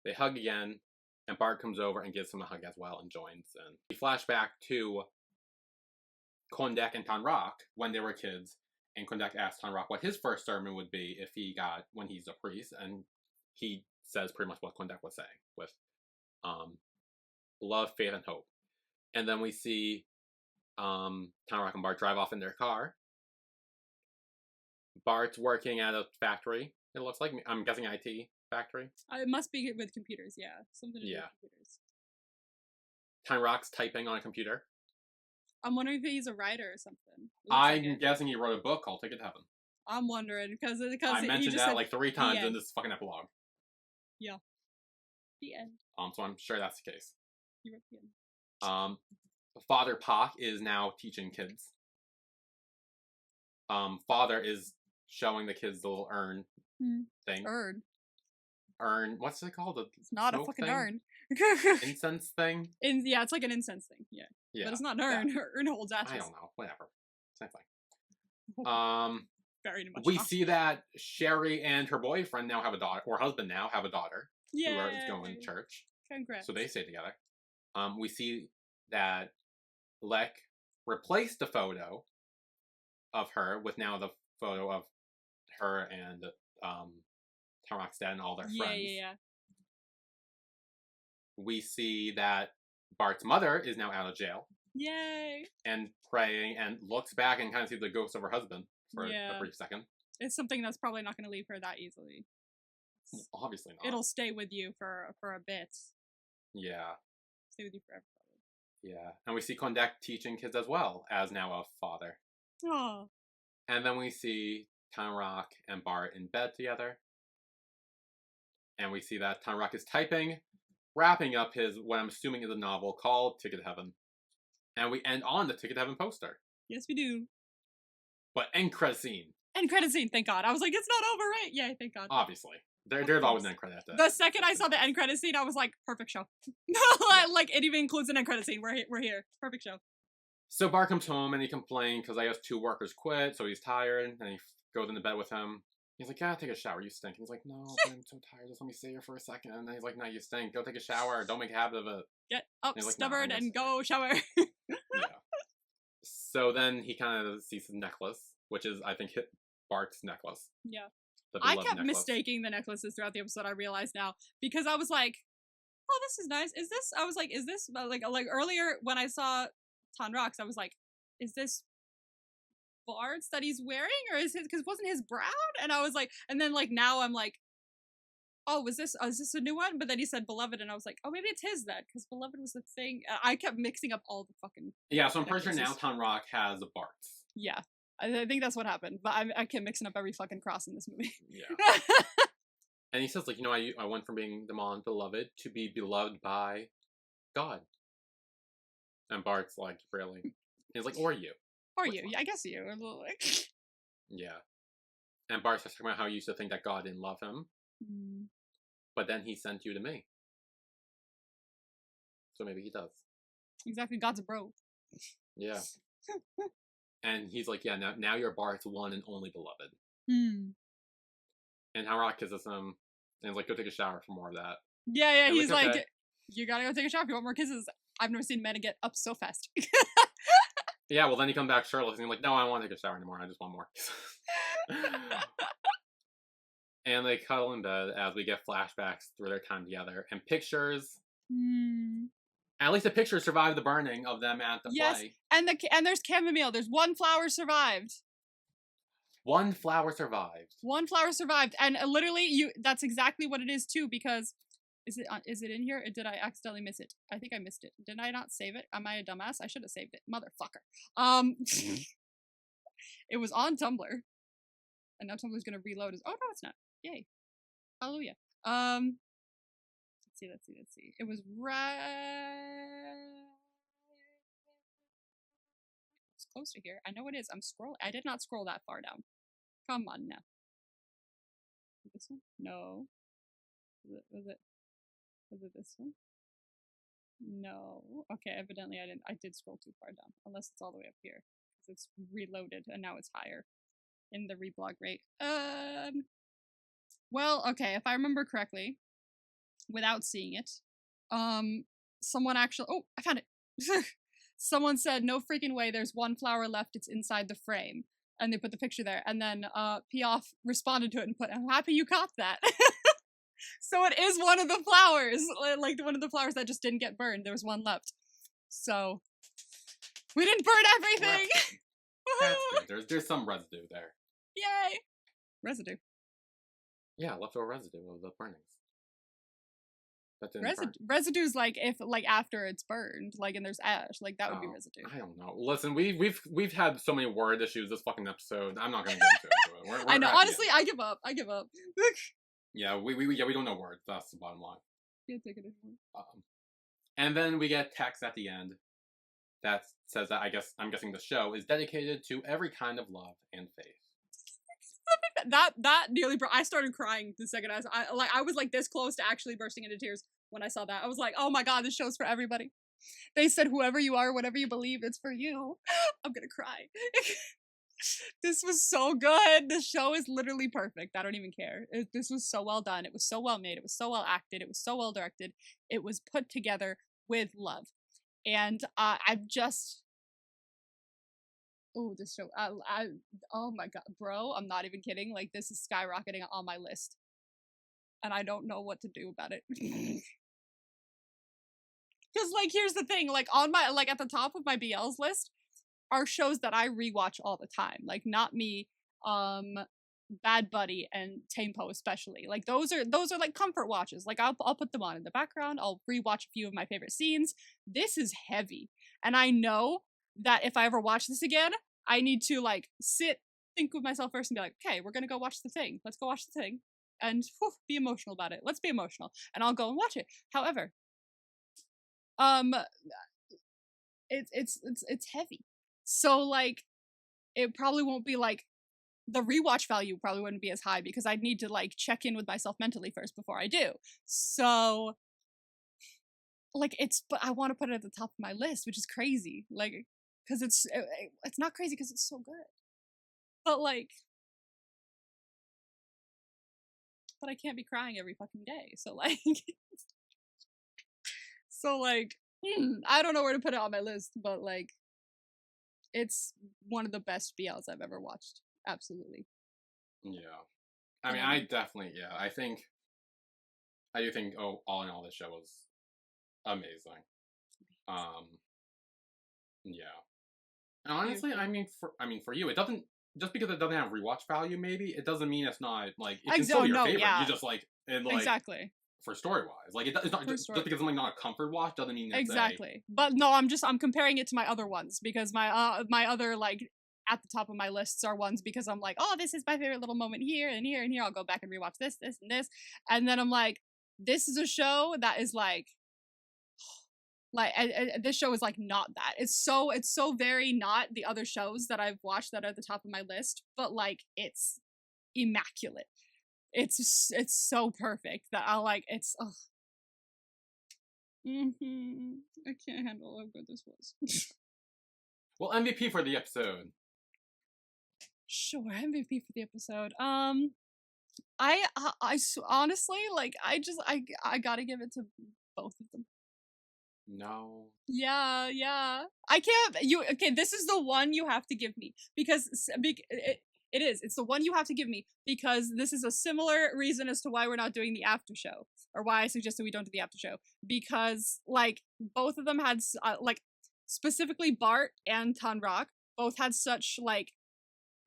They hug again, and Bart comes over and gives him a hug as well and joins. And we flash back to Kondek and Tanrock when they were kids, and Kondek asked Tanrock what his first sermon would be if he got when he's a priest, and he says pretty much what Kondek was saying with love, faith, and hope. And then we see Tanrock and Bart drive off in their car. Bart's working at a factory. It looks like, I'm guessing IT factory. It must be with computers, yeah. Something to do with computers. Tanrock's typing on a computer. I'm wondering if he's a writer or something. I'm guessing he wrote a book called Ticket to Heaven. I'm wondering because I mentioned that like 3 times in this fucking epilogue. Yeah. The end. So I'm sure that's the case. You wrote the end. Father Pak is now teaching kids. Father is showing the kids the little urn thing. Urn. What's it called? It's not a fucking thing? urn. Incense thing? Yeah, it's like an incense thing. Yeah. But it's not an urn. Urn holds ashes. I don't know. Whatever. Same thing. Very much. We see that Sherry and her boyfriend now have a daughter, or husband now have a daughter. Yeah. Who is going to church. Congrats. So they stay together. We see that Lek replaced the photo of her with now the photo of her and Tanrock's dad and all their friends. Yeah. We see that Bart's mother is now out of jail. Yay! And praying and looks back and kind of sees the ghost of her husband for a brief second. It's something that's probably not going to leave her that easily. Obviously not. It'll stay with you for a bit. Yeah. Stay with you forever. Yeah. And we see Kondek teaching kids as well as now a father. Oh. And then we see Tanrock and Bart in bed together. And we see that Tanrock is typing, wrapping up his, what I'm assuming is a novel called Ticket to Heaven. And we end on the Ticket to Heaven poster. Yes, we do. But end credit scene. End credit scene, thank God. I was like, it's not over, right? Yeah, thank God. Obviously. There's always an end credit. The second I saw the end credit scene, I was like, perfect show. Like, it even includes an end credit scene. We're here. Perfect show. So Bart comes home and he complains because I guess 2 workers quit, so he's tired, and he goes into bed with him. He's like, yeah, take a shower, you stink. And he's like, no, I'm so tired, just let me stay here for a second. And then he's like, no, you stink, go take a shower, don't make a habit of it. Get up, like, stubborn, and go shower. Yeah. So then he kind of sees his necklace, which is, I think, Bart's necklace. Yeah. I kept mistaking the necklaces throughout the episode, I realize now, because I was like, oh, this is nice. Is this, I was like, is this, like earlier when I saw Tanrock, I was like, is this Bart's that he's wearing, or is his, because wasn't his brown? And I was like, and then like now I'm like, oh, is this a new one? But then he said Beloved, and I was like, oh, maybe it's his then, because Beloved was the thing. I kept mixing up all the fucking so I'm pretty sure now Tanrock has a Bart's. Yeah. I think that's what happened, but I kept mixing up every fucking cross in this movie. Yeah. And he says, like, I went from being the mom beloved to be beloved by God. And Bart's like, really? He's like, or you. Or you. Yeah, I guess you. Yeah. And Bart's talking about how he used to think that God didn't love him. Mm. But then he sent you to me. So maybe he does. Exactly. God's a bro. Yeah. And he's like, yeah, now you're Bart's one and only beloved. Hmm. And Tanrock kisses him, and he's like, go take a shower for more of that. Yeah, and he's like, okay, you gotta go take a shower if you want more kisses. I've never seen men get up so fast. Yeah, well, then he comes back shirtless, and he's like, no, I don't want to take a shower anymore, I just want more. And they cuddle in bed as we get flashbacks through their time together, and pictures At least the pictures survived the burning of them at the Yes, play. and there's chamomile. There's one flower survived. One flower survived. One flower survived, and literally, that's exactly what it is too. Because is it in here? Or did I accidentally miss it? I think I missed it. Did I not save it? Am I a dumbass? I should have saved it, motherfucker. It was on Tumblr, and now Tumblr's gonna reload. Oh no, it's not. Yay, hallelujah. Let's see. It was right. It's close to here. I know it is. I'm scrolling. I did not scroll that far down. Come on now. This one? No. Was it this one? No. Okay, evidently I did scroll too far down. Unless it's all the way up here. Because it's reloaded and now it's higher in the reblog rate. Well, okay, if I remember correctly, without seeing it, someone actually, oh, I found it. Someone said, no freaking way, there's one flower left, it's inside the frame. And they put the picture there. And then Piaf responded to it and put, I'm happy you caught that. So it is one of the flowers, like one of the flowers that just didn't get burned. There was one left. So we didn't burn everything. That's good. There's some residue there. Yay. Residue. Yeah, leftover residue of the burnings. That didn't burn. Residue's like if after it's burned, like and there's ash, like that would be residue. I don't know. Listen, we've had so many word issues this fucking episode. I'm not gonna get into it. We're I know. Honestly, I give up. Yeah, we don't know words. That's the bottom line. Can't take it anymore. And then we get text at the end that says that I'm guessing the show is dedicated to every kind of love and faith. That nearly I started crying the second I was like this close to actually bursting into tears when I saw that. I was like, oh my god, this show's for everybody. They said whoever you are, whatever you believe, it's for you. I'm gonna cry. This was so good. The show is literally perfect. I don't even care. This was so well done. It was so well made. It was so well acted. It was so well directed. It was put together with love. And I've just... Oh, this show. Oh my god, bro. I'm not even kidding. Like, this is skyrocketing on my list. And I don't know what to do about it. Because, like, here's the thing. Like, on my... Like, at the top of my BLs list are shows that I rewatch all the time. Like, not me, Bad Buddy and Tempo especially. Like, those are like comfort watches. Like, I'll put them on in the background. I'll rewatch a few of my favorite scenes. This is heavy. And I know that if I ever watch this again, I need to, like, think with myself first and be like, okay, we're gonna go watch The Thing. Let's go watch The Thing. And be emotional about it. Let's be emotional. And I'll go and watch it. However, it's heavy. So, like, it probably won't be, like, the rewatch value probably wouldn't be as high because I'd need to, like, check in with myself mentally first before I do. So, like, but I want to put it at the top of my list, which is crazy. Like, because it's not crazy because it's so good. But, like, but I can't be crying every fucking day. So, like, I don't know where to put it on my list, but, like, it's one of the best BLs I've ever watched. Absolutely. Yeah. I mean, I definitely, yeah. I do think, all in all, this show was amazing. Yeah. And honestly, for you, it doesn't, just because it doesn't have rewatch value, maybe, it doesn't mean it's not, like, it can still be your favorite. Yeah. You just, like, exactly. For story-wise. Like, it's not, just because it's, like, not a comfort watch doesn't mean it's exactly. But no, I'm comparing it to my other ones, because my other, like, at the top of my lists are ones because I'm like, oh, this is my favorite little moment here and here and here. I'll go back and rewatch this and this. And then I'm like, this is a show that is like this show is like not that. It's so very not the other shows that I've watched that are at the top of my list, but like it's immaculate. It's so perfect that I like it's I can't handle how good this was. Well, MVP for the episode. Sure, MVP for the episode. I honestly, like, I gotta give it to both of them. No. Yeah. I can't. Okay, this is the one you have to give me because It is. It's the one you have to give me, because this is a similar reason as to why we're not doing the after show, or why I suggested we don't do the after show. Because, like, both of them had, like, specifically Bart and Tanrak, both had such, like,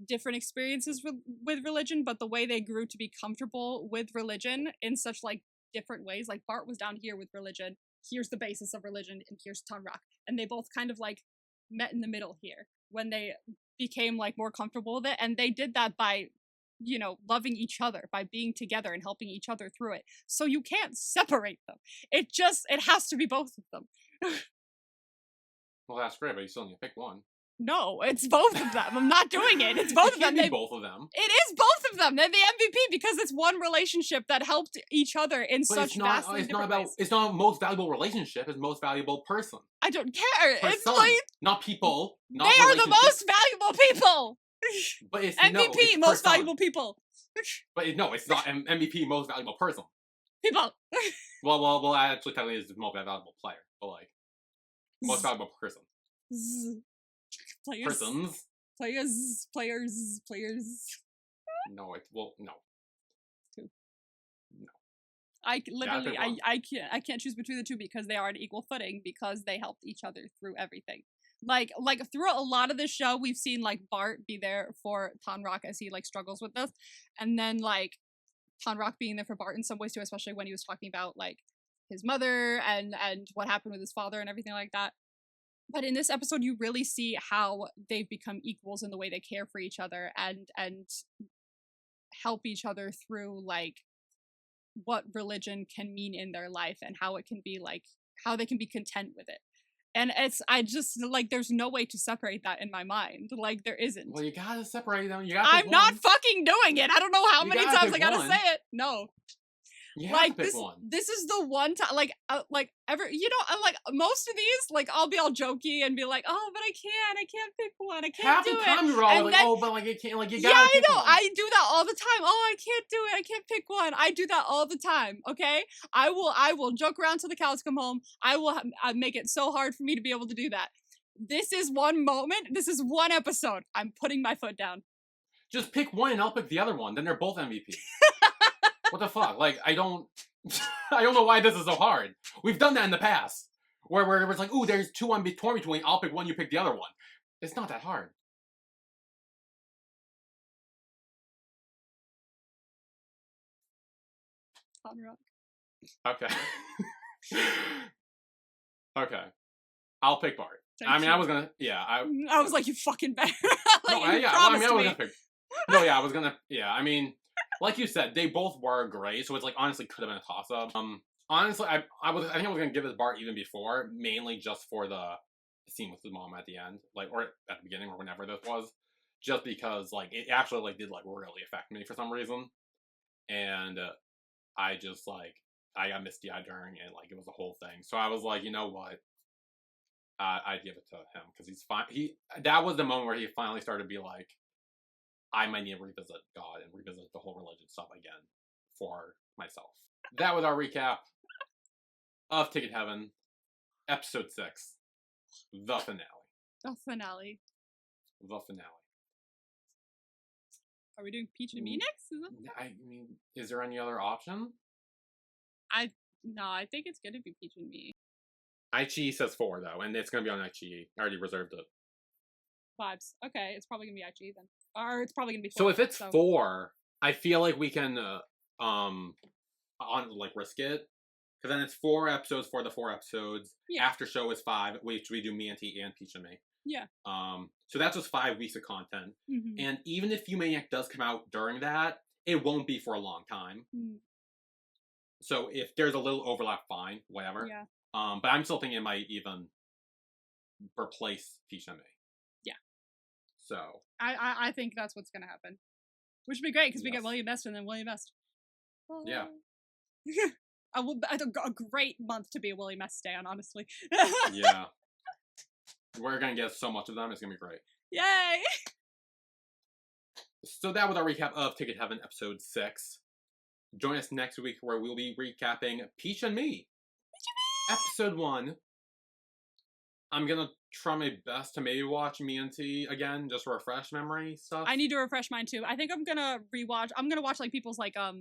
different experiences with religion, but the way they grew to be comfortable with religion in such, like, different ways. Like, Bart was down here with religion, here's the basis of religion, and here's Tanrak. And they both kind of, like, met in the middle here when they became, like, more comfortable with it, and they did that by, you know, loving each other, by being together and helping each other through it. So you can't separate them. It has to be both of them. Well, that's great, but you still need to pick one. No, it's both of them. I'm not doing it. It's both of them. Both of them. It is both of them. They're the MVP because it's one relationship that helped each other in such vastly different ways. It's not most valuable relationship. It's most valuable person. I don't care. It's like not people. Not they are the most valuable people. But it's MVP, it's most valuable people. But it's not MVP, most valuable person. People. Well, actually, technically, it's the most valuable player, but like most valuable person. Players. Persons. Players. No. Two. No. I literally, I can't choose between the two because they are on equal footing because they helped each other through everything. Like throughout a lot of this show, we've seen like Bart be there for Tanrak as he like struggles with this, and then like Tanrak being there for Bart in some ways too, especially when he was talking about like his mother and what happened with his father and everything like that. But in this episode, you really see how they've become equals in the way they care for each other and help each other through like what religion can mean in their life and how it can be like how they can be content with it. And I just like there's no way to separate that in my mind. Like there isn't. Well, you gotta separate them. I'm not fucking doing it. I don't know how many times I gotta say it. No. Like this is the one time like ever like most of these like I'll be all jokey and be like, oh, but I can't pick one, I can't half do the time it. you're all like, oh, but like you can't, like you gotta pick one. I do that all the time. Oh, I can't do it, I can't pick one. I do that all the time. Okay, I will joke around till the cows come home. I will make it so hard for me to be able to do that. This is one moment. This is one episode. I'm putting my foot down. Just pick one and I'll pick the other one. Then they're both MVPs. What the fuck? Like, I don't know why this is so hard. We've done that in the past. Where it's like, ooh, there's two torn between, I'll pick one, you pick the other one. It's not that hard. Okay. Okay. I'll pick Bart. I was gonna, yeah. I was like, you fucking better. I was gonna, I mean, like you said, they both were great, so it's like honestly could have been a toss-up. Honestly, I think I was gonna give this Bart even before, mainly just for the scene with his mom at the end, like or at the beginning or whenever this was, just because like it actually like did like really affect me for some reason, and I just like I got misty-eyed during it, like it was a whole thing. So I was like, you know what, I'd give it to him because he's fine. That was the moment where he finally started to be like, I might need to revisit God and revisit the whole religion stuff again for myself. That was our recap of Ticket Heaven, episode 6, the finale. The finale. The finale. Are we doing Peach and Me next? I mean, is there any other option? No, I think it's gonna be Peach and Me. Aichi says 4 though, and it's gonna be on Aichi. I already reserved it. Vibes. Okay, it's probably gonna be Aichi then. Or it's probably gonna be 4. So if it's 4, I feel like we can risk it. Because then it's 4 episodes for the 4 episodes. Yeah. After show is 5, which we do me and T and Peach and Me. Yeah. So that's just 5 weeks of content. Mm-hmm. And even if Maniac does come out during that, it won't be for a long time. Mm. So if there's a little overlap, fine, whatever. Yeah. But I'm still thinking it might even replace Peach and Me. Yeah. So I think that's what's gonna happen, which would be great because we get William Best and then William Best. Oh. Yeah. A great month to be a William Best stan, honestly. Yeah. We're gonna get so much of them. It's gonna be great. Yay! So that was our recap of Ticket Heaven episode 6. Join us next week where we'll be recapping Peach and Me. Episode 1. I'm gonna try my best to maybe watch Me and T again, just to refresh memory stuff. I need to refresh mine too. I think I'm gonna rewatch. I'm gonna watch like people's like a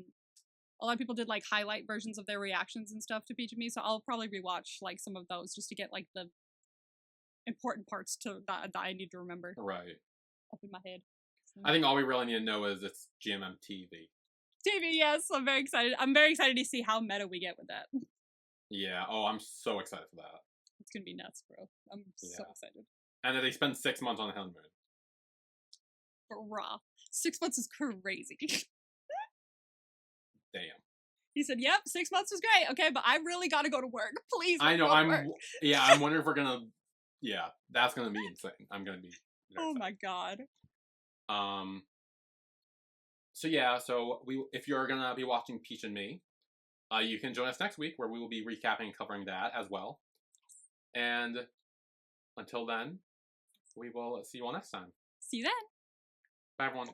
lot of people did like highlight versions of their reactions and stuff to Peach and Me, so I'll probably rewatch like some of those just to get like the important parts that I need to remember Right. up in my head. So. I think all we really need to know is it's GMM TV. TV, yes, I'm very excited. I'm very excited to see how meta we get with that. Yeah. Oh, I'm so excited for that. It's gonna be nuts, bro. I'm so excited. And that they spend 6 months on a honeymoon. Bruh. 6 months is crazy. Damn. He said, "Yep, 6 months was great. Okay, but I really got to go to work. Please." I know. I'm wondering if we're gonna. Yeah, that's gonna be insane. I'm gonna be. Oh my god. So yeah, if you're gonna be watching Peach and Me, you can join us next week where we will be recapping and covering that as well. And until then, we will see you all next time. See you then. Bye everyone.